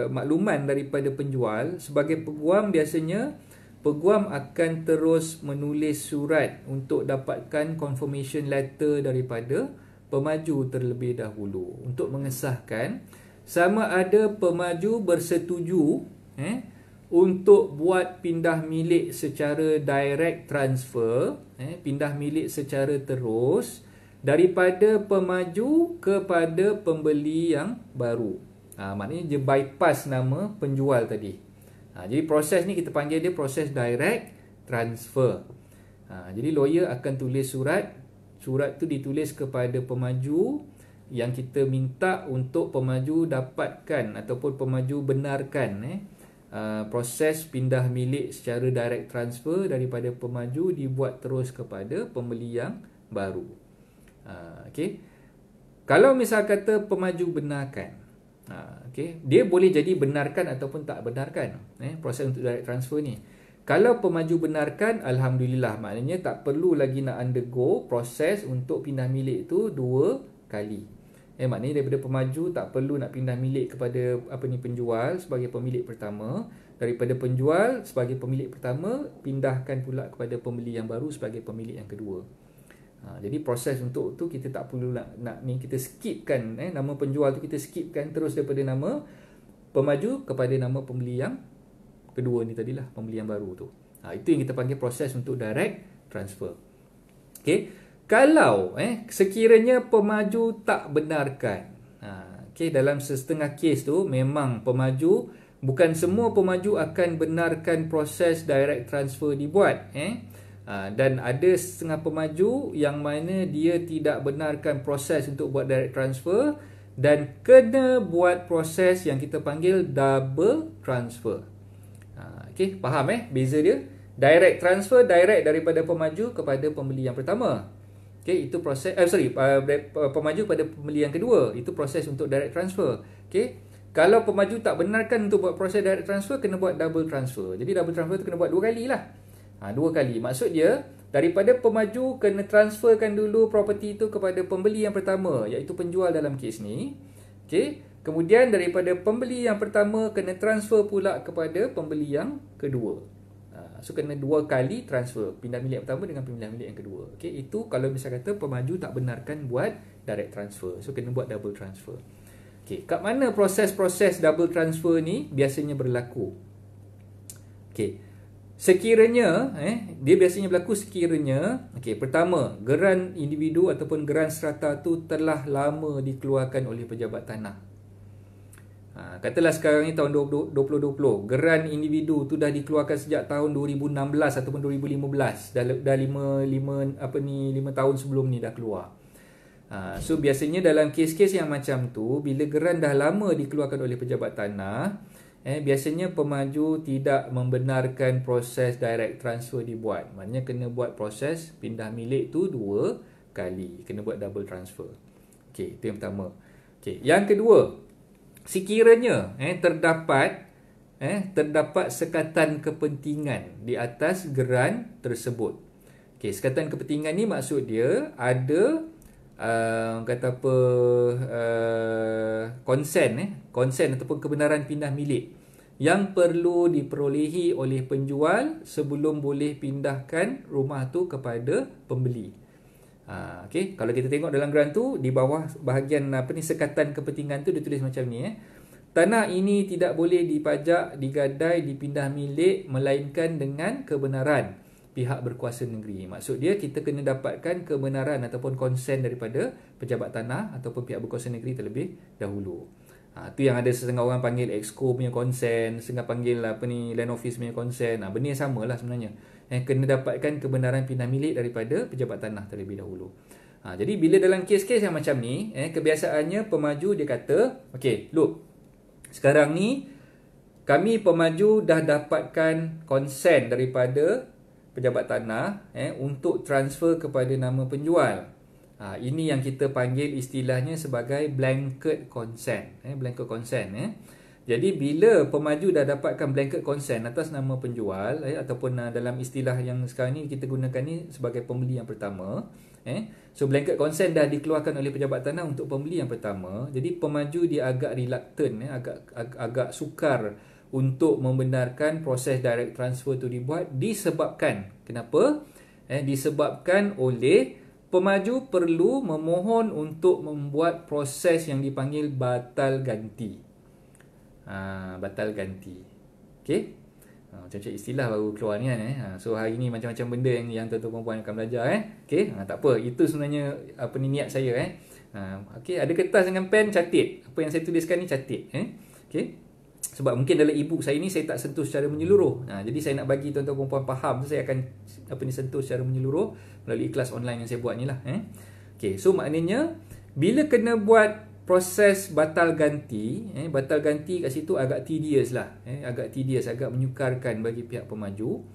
makluman daripada penjual, sebagai peguam biasanya peguam akan terus menulis surat untuk dapatkan confirmation letter daripada pemaju terlebih dahulu untuk mengesahkan sama ada pemaju bersetuju untuk buat pindah milik secara direct transfer, pindah milik secara terus daripada pemaju kepada pembeli yang baru. Maknanya dia bypass nama penjual tadi. Jadi proses ni kita panggil dia proses direct transfer. Jadi lawyer akan tulis surat tu ditulis kepada pemaju yang kita minta untuk pemaju dapatkan ataupun pemaju benarkan proses pindah milik secara direct transfer daripada pemaju dibuat terus kepada pembeli yang baru. Okay. Kalau misal kata pemaju benarkan, dia boleh jadi benarkan ataupun tak benarkan proses untuk direct transfer ni. Kalau pemaju benarkan, alhamdulillah, maknanya tak perlu lagi nak undergo proses untuk pindah milik tu 2 kali. Maknanya daripada pemaju tak perlu nak pindah milik kepada penjual sebagai pemilik pertama, daripada penjual sebagai pemilik pertama pindahkan pula kepada pembeli yang baru sebagai pemilik yang kedua. Jadi proses untuk tu kita tak perlu nak ni, kita skipkan nama penjual tu, kita skipkan terus daripada nama pemaju kepada nama pembeli yang kedua ni tadilah, pembeli yang baru tu. Itu yang kita panggil proses untuk direct transfer. Okay. Kalau sekiranya pemaju tak benarkan, dalam setengah kes tu memang pemaju, bukan semua pemaju akan benarkan proses direct transfer dibuat. Dan ada setengah pemaju yang mana dia tidak benarkan proses untuk buat direct transfer dan kena buat proses yang kita panggil double transfer. Okay, faham beza dia? Direct transfer, direct daripada pemaju kepada pembeli yang pertama. Okey, itu proses pemaju pada pembeli yang kedua, itu proses untuk direct transfer. Okey. Kalau pemaju tak benarkan untuk buat proses direct transfer, kena buat double transfer. Jadi double transfer tu kena buat 2 kali lah. 2 kali. Maksud dia, daripada pemaju kena transferkan dulu property itu kepada pembeli yang pertama, iaitu penjual dalam kes ni. Okey. Kemudian daripada pembeli yang pertama kena transfer pula kepada pembeli yang kedua. So kena 2 kali transfer, pindah milik yang pertama dengan pindah milik yang kedua. Okey, itu kalau misal kata pemaju tak benarkan buat direct transfer. So kena buat double transfer. Okey, kat mana proses-proses double transfer ni biasanya berlaku? Okey. Sekiranya dia biasanya berlaku sekiranya pertama, geran individu ataupun geran strata tu telah lama dikeluarkan oleh pejabat tanah. Katalah sekarang ni tahun 2020, geran individu tu dah dikeluarkan sejak tahun 2016 ataupun 2015, dah 5 tahun sebelum ni dah keluar. So biasanya dalam kes-kes yang macam tu, bila geran dah lama dikeluarkan oleh pejabat tanah, biasanya pemaju tidak membenarkan proses direct transfer dibuat. Maknanya kena buat proses pindah milik tu 2 kali, kena buat double transfer. Okey, itu yang pertama. Okey, yang kedua, sekiranya terdapat sekatan kepentingan di atas geran tersebut. Okey, sekatan kepentingan ni maksud dia ada konsen ataupun kebenaran pindah milik yang perlu diperolehi oleh penjual sebelum boleh pindahkan rumah tu kepada pembeli. Okey, kalau kita tengok dalam geran tu, di bawah bahagian sekatan kepentingan tu dia tulis macam ni. Tanah ini tidak boleh dipajak, digadai, dipindah milik melainkan dengan kebenaran pihak berkuasa negeri. Maksud dia, kita kena dapatkan kebenaran ataupun konsen daripada pejabat tanah ataupun pihak berkuasa negeri terlebih dahulu. Tu yang ada setengah orang panggil Exco punya konsen, setengah panggil Land Office punya konsen. Benda yang sama lah sebenarnya. Kena dapatkan kebenaran pindah milik daripada pejabat tanah terlebih dahulu. Jadi bila dalam kes-kes yang macam ni, kebiasaannya pemaju dia kata, okey, look, sekarang ni kami pemaju dah dapatkan konsen daripada pejabat tanah untuk transfer kepada nama penjual. Ini yang kita panggil istilahnya sebagai blanket consent. Blanket consent. Jadi bila pemaju dah dapatkan blanket consent atas nama penjual ataupun dalam istilah yang sekarang ni kita gunakan ni sebagai pembeli yang pertama. So blanket consent dah dikeluarkan oleh pejabat tanah untuk pembeli yang pertama. Jadi pemaju dia agak reluctant, agak sukar untuk membenarkan proses direct transfer tu dibuat disebabkan kenapa? Disebabkan oleh pemaju perlu memohon untuk membuat proses yang dipanggil batal ganti. Batal ganti. Okey? Macam-macam istilah baru keluar ni kan. So hari ni macam-macam benda yang tuan-tuan puan akan belajar Okey? Tak apa, itu sebenarnya niat saya Okey, ada kertas dengan pen, catat. Apa yang saya tuliskan ni catat Okey? Sebab mungkin dalam e-book saya ni saya tak sentuh secara menyeluruh. Jadi saya nak bagi tuan-tuan puan faham, so saya akan sentuh secara menyeluruh melalui kelas online yang saya buat ni lah. Okey, so maknanya bila kena buat proses batal ganti, batal ganti kat situ agak tedious lah. Agak tedious, agak menyukarkan bagi pihak pemaju.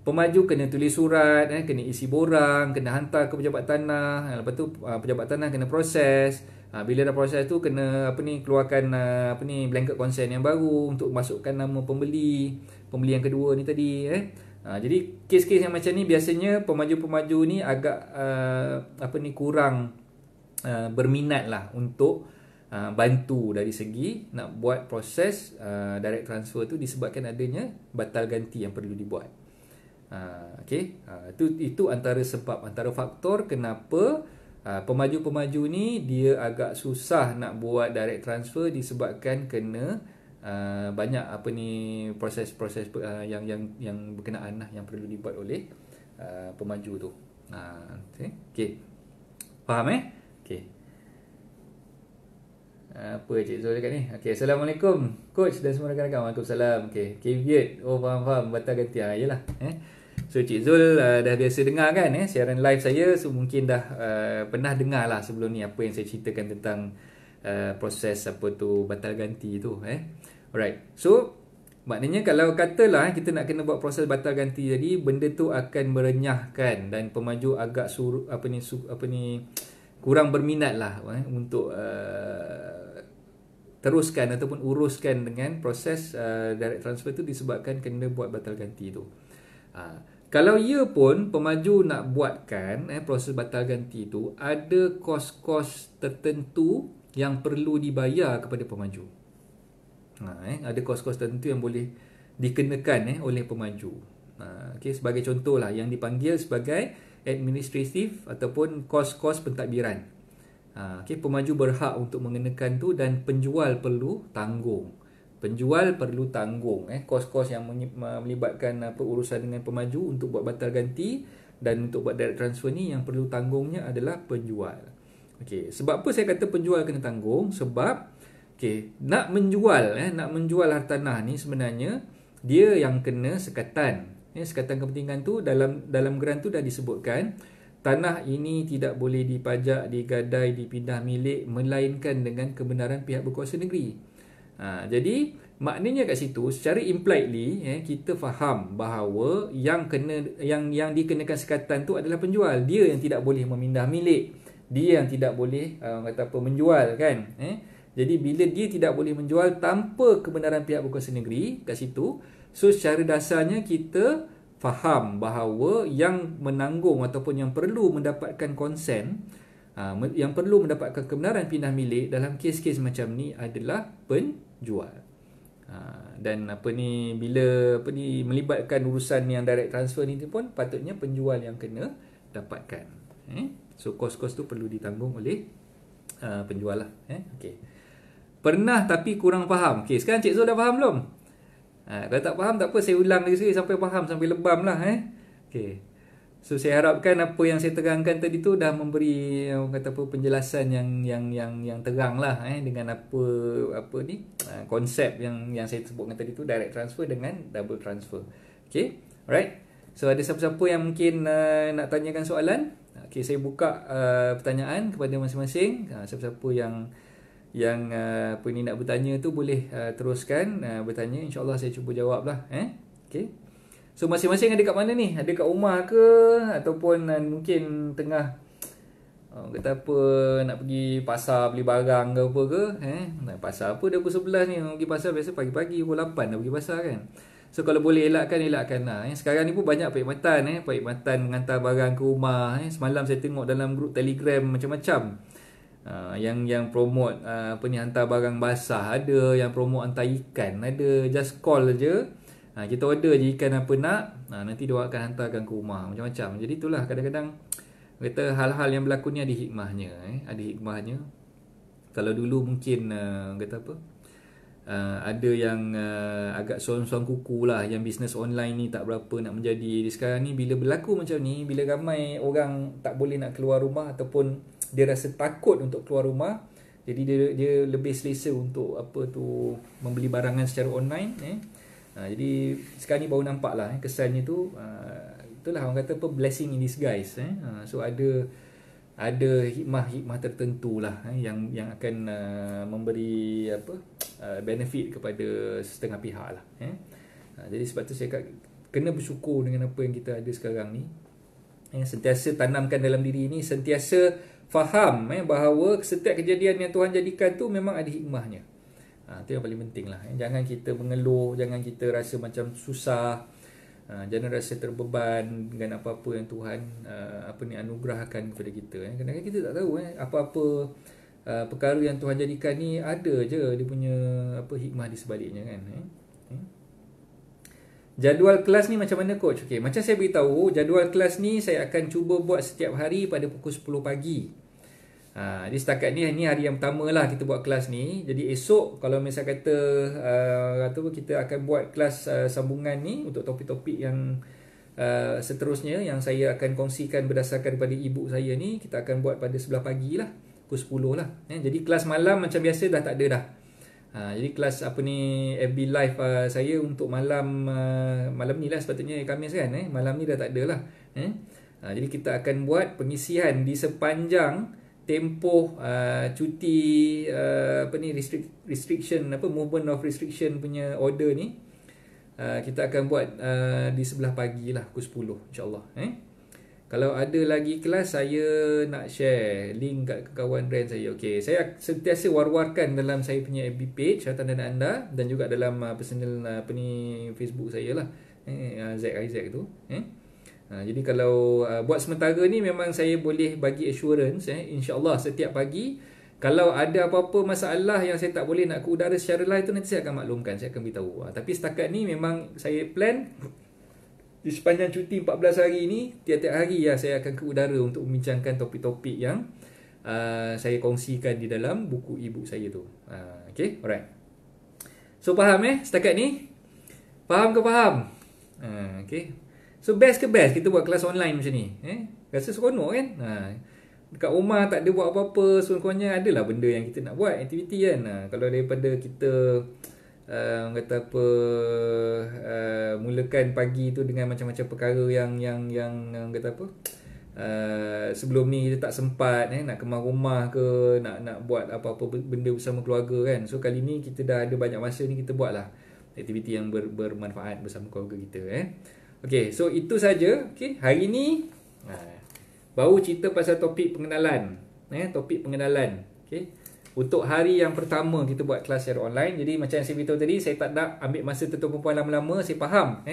Pemaju kena tulis surat, kena isi borang, kena hantar ke pejabat tanah. Lepas tu pejabat tanah kena proses. Bila dah proses tu kena keluarkan blanket consent yang baru untuk masukkan nama pembeli yang kedua ni tadi. Jadi kes-kes yang macam ni biasanya pemaju-pemaju ni agak kurang berminat lah untuk bantu dari segi nak buat proses direct transfer tu disebabkan adanya batal ganti yang perlu dibuat. Okey, itu antara sebab, antara faktor kenapa pemaju-pemaju ni dia agak susah nak buat direct transfer disebabkan kena banyak proses-proses yang berkenaan lah yang perlu dibuat oleh pemaju tu. Okey. Faham Okey. Apa Cik Zul dekat ni? Okey, Assalamualaikum Coach dan semua rakan-rakan. Waalaikumsalam. Okey, Keviet. Oh, faham. Batal ganti. Yalah. So Cik Zul dah biasa dengar kan siaran live saya. So mungkin dah pernah dengar lah sebelum ni apa yang saya ceritakan tentang proses batal ganti tu. Alright. So Maknanya kalau katalah kita nak kena buat proses batal ganti, jadi benda tu akan merenyahkan dan pemaju agak kurang berminat lah untuk teruskan ataupun uruskan dengan proses direct transfer tu disebabkan kena buat batal ganti tu. Kalau ia pun pemaju nak buatkan proses batal ganti tu, ada kos-kos tertentu yang perlu dibayar kepada pemaju. Ada kos-kos tertentu yang boleh dikenakan oleh pemaju. Okay, sebagai contoh lah, yang dipanggil sebagai administratif ataupun kos-kos pentadbiran. Okay, pemaju berhak untuk mengenakan tu dan penjual perlu tanggung. Penjual perlu tanggung kos-kos yang melibatkan urusan dengan pemaju untuk buat batal ganti dan untuk buat direct transfer ni, yang perlu tanggungnya adalah penjual. Okay, sebab apa saya kata penjual kena tanggung? Sebab nak menjual hartanah ni sebenarnya dia yang kena sekatan. Sekatan kepentingan tu dalam geran tu dah disebutkan, tanah ini tidak boleh dipajak, digadai, dipindah milik melainkan dengan kebenaran pihak berkuasa negeri. Jadi maknanya kat situ secara impliedly kita faham bahawa yang dikenakan sekatan tu adalah penjual. Dia yang tidak boleh memindah milik, dia yang tidak boleh menjual kan. Jadi bila dia tidak boleh menjual tanpa kebenaran pihak berkuasa negeri kat situ, so secara dasarnya kita faham bahawa yang menanggung ataupun yang perlu mendapatkan konsen, yang perlu mendapatkan kebenaran pindah milik dalam kes-kes macam ni adalah penjual. Dan bila melibatkan urusan yang direct transfer ni pun patutnya penjual yang kena dapatkan. So kos-kos tu perlu ditanggung oleh penjual lah. Okay. Pernah tapi kurang faham. Okay, sekarang Cik Zul dah faham belum? Kalau tak faham tak apa, saya ulang lagi sekali sampai faham, sampai lebam lah. Okay. So saya harapkan apa yang saya terangkan tadi tu dah memberi penjelasan yang terang lah dengan konsep yang saya sebutkan tadi tu, direct transfer dengan double transfer. Okay, alright. So ada siapa-siapa yang mungkin nak tanyakan soalan? Okay, saya buka pertanyaan kepada masing-masing. Siapa-siapa yang nak bertanya tu boleh teruskan bertanya, insyaAllah saya cuba jawab lah. Okay. So masing-masing ada kat mana ni? Ada kat rumah ke? Ataupun mungkin tengah nak pergi pasar beli barang ke apa ke? Pasar apa dah pukul 11 ni? Pergi pasar biasa pagi-pagi pukul 8 dah pergi pasar kan? So kalau boleh elakkan lah. Sekarang ni pun banyak perkhidmatan menghantar barang ke rumah. Semalam saya tengok dalam grup Telegram macam-macam. Yang promote hantar barang basah ada, yang promote hantar ikan ada. Just call je, kita order je ikan apa nak, nanti dia akan hantarkan ke rumah, macam-macam. Jadi itulah kadang-kadang kata hal-hal yang berlaku ni ada hikmahnya. Ada hikmahnya. Kalau dulu mungkin ada yang agak suang-suang kuku lah, yang bisnes online ni tak berapa nak menjadi. Sekarang ni bila berlaku macam ni, bila ramai orang tak boleh nak keluar rumah ataupun dia rasa takut untuk keluar rumah, jadi dia lebih selesa untuk membeli barangan secara online. Jadi sekarang ni baru nampak lah kesannya tu. Itulah orang kata blessing in disguise. So ada hikmah-hikmah tertentu lah yang akan memberi benefit kepada setengah pihak lah. Jadi sebab tu saya kena bersyukur dengan apa yang kita ada sekarang ni. Sentiasa tanamkan dalam diri ni, sentiasa faham bahawa setiap kejadian yang Tuhan jadikan tu memang ada hikmahnya. Itu yang paling penting lah. Jangan kita mengeluh, jangan kita rasa macam susah, jangan rasa terbeban dengan apa-apa yang Tuhan anugerahkan kepada kita. Kadang-kadang kita tak tahu apa-apa perkara yang Tuhan jadikan ni ada je dia punya hikmah di sebaliknya kan. Jadual kelas ni macam mana coach? Okay, macam saya beritahu, jadual kelas ni saya akan cuba buat setiap hari pada pukul 10 pagi. Jadi setakat ni hari yang pertama lah kita buat kelas ni. Jadi esok kalau misal kata kita akan buat kelas sambungan ni untuk topik-topik yang seterusnya yang saya akan kongsikan berdasarkan daripada ibu saya ni, kita akan buat pada 11 pagi lah, pukul 10 lah. Jadi kelas malam macam biasa dah tak ada dah. Jadi kelas FB live saya untuk malam ni lah, sepatutnya Khamis kan, malam ni dah tak ada lah. Jadi kita akan buat pengisian di sepanjang tempoh cuti restriction movement of restriction punya order ni. kita akan buat di sebelah pagi lah, pukul 10 insyaAllah. Kalau ada lagi kelas, saya nak share link kat kawan brand saya. Okay, saya sentiasa war-warkan dalam saya punya FB page Hartanah dan Anda, dan juga dalam personal Facebook saya lah, Zack Isaac tu. Jadi kalau buat sementara ni memang saya boleh bagi assurance, insyaAllah setiap pagi kalau ada apa-apa masalah yang saya tak boleh nak ke udara secara live tu, nanti saya akan maklumkan, saya akan beritahu. Tapi setakat ni memang saya plan di sepanjang cuti 14 hari ni, tiap-tiap hari saya akan ke udara untuk membincangkan topik-topik yang saya kongsikan di dalam buku e-book saya tu. Okay, alright. So faham setakat ni? Faham ke faham? Okay. So best ke best kita buat kelas online macam ni? Rasa seronok kan? Dekat rumah tak ada buat apa-apa, sekurang-kurangnya adalah benda yang kita nak buat, aktiviti kan. Kalau daripada kita kata apa, mulakan pagi tu dengan macam-macam perkara yang kata apa, sebelum ni kita tak sempat nak kemas rumah ke, nak buat apa-apa benda bersama keluarga kan. So kali ni kita dah ada banyak masa ni, kita buatlah aktiviti yang bermanfaat bersama keluarga kita. Okay, so itu saja. Okay, hari ni baru cerita pasal topik pengenalan. Topik pengenalan. Okay, untuk hari yang pertama kita buat kelas secara online. Jadi macam yang saya beritahu tadi, saya tak nak ambil masa tuan perempuan lama-lama. Saya faham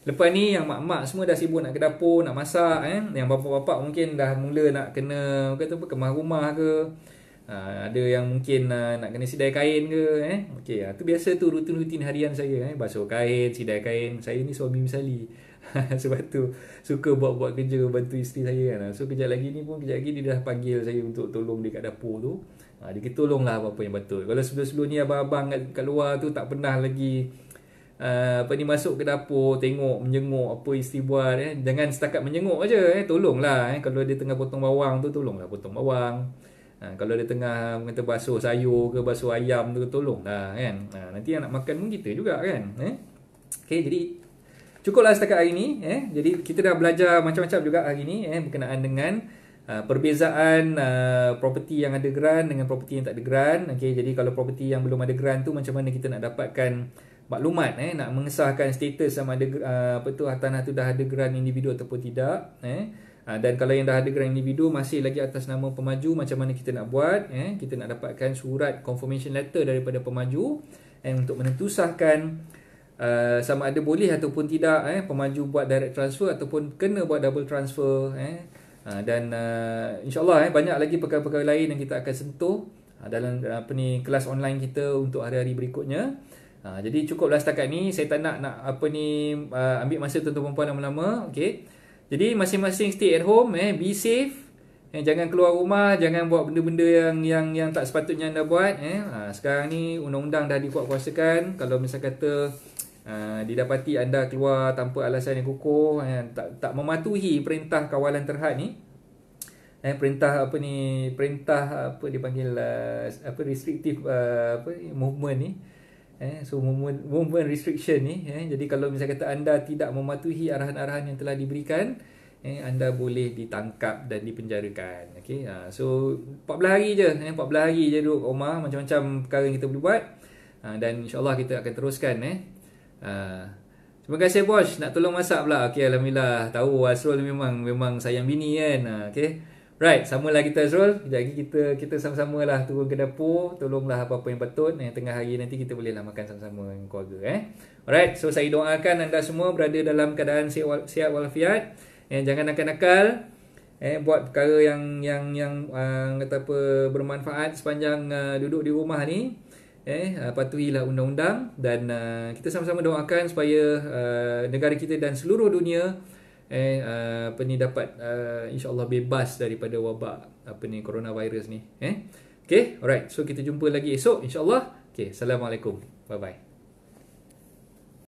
lepas ni yang mak-mak semua dah sibuk nak ke dapur, nak masak. Yang bapa-bapa mungkin dah mula nak kena kemas rumah ke, ada yang mungkin nak kena sidai kain ke. Okey, tu biasa tu rutin-rutin harian saya. Basuh kain, sidai kain. Saya ni suami misali. Sebab tu suka buat-buat kerja, bantu isteri saya kan. So kejap lagi dia dah panggil saya untuk tolong dia kat dapur tu. Dia kata tolonglah apa-apa yang betul. Kalau sebelum-sebelum ni abang-abang kat luar tu tak pernah lagi masuk ke dapur, tengok, menjenguk apa isteri buat. Jangan setakat menjenguk aja. Tolonglah. Kalau dia tengah potong bawang tu, tolonglah potong bawang. Kalau dia tengah kata basuh sayur ke, basuh ayam tu, tolonglah kan. Nanti yang nak makan pun kita juga kan. Okay, jadi cukuplah setakat hari ni. Jadi kita dah belajar macam-macam juga hari ni berkenaan dengan perbezaan properti yang ada grant dengan properti yang tak ada grant. Okay, jadi kalau properti yang belum ada grant tu, macam mana kita nak dapatkan maklumat, nak mengesahkan status sama ada hartanah tu dah ada grant individu ataupun tidak. Dan kalau yang dah ada grant individu masih lagi atas nama pemaju, macam mana kita nak buat? Kita nak dapatkan surat confirmation letter daripada pemaju untuk menentusahkan sama ada boleh ataupun tidak pemaju buat direct transfer ataupun kena buat double transfer. Dan insyaAllah banyak lagi perkara-perkara lain yang kita akan sentuh dalam kelas online kita untuk hari-hari berikutnya. Jadi cukuplah setakat ni. Saya tak nak ambil masa tuan-tuan perempuan lama-lama. Okay, jadi masing-masing stay at home, be safe, jangan keluar rumah, jangan buat benda-benda yang tak sepatutnya anda buat. Sekarang ni undang-undang dah dikuatkuasakan. Kalau misal kata didapati anda keluar tanpa alasan yang kukuh, tak mematuhi perintah kawalan terhad ni, perintah dipanggil restrictive movement ni, so movement restriction ni, jadi kalau misalnya kata anda tidak mematuhi arahan-arahan yang telah diberikan, anda boleh ditangkap dan dipenjarakan. Okay, so 14 hari je, 14 hari je duduk rumah, macam-macam perkara yang kita boleh buat, dan insyaAllah kita akan teruskan. Terima kasih bos, nak tolong masak pula. Okay, alhamdulillah. Tahu Azrul memang sayang bini kan. Okay, right, samalah kita Azrul. Kejap lagi kita sama-sama lah turun ke dapur, tolonglah apa-apa yang patut. Tengah hari nanti kita boleh lah makan sama-sama dengan keluarga. Alright, so saya doakan anda semua berada dalam keadaan sihat walafiat. Jangan nakal-nakal. Buat perkara yang kata apa, bermanfaat sepanjang duduk di rumah ni. Patuhilah undang-undang, dan kita sama-sama doakan supaya negara kita dan seluruh dunia dapat insya-Allah bebas daripada wabak coronavirus ni. Okay, alright, so kita jumpa lagi esok insya-Allah. Okay, assalamualaikum, bye bye.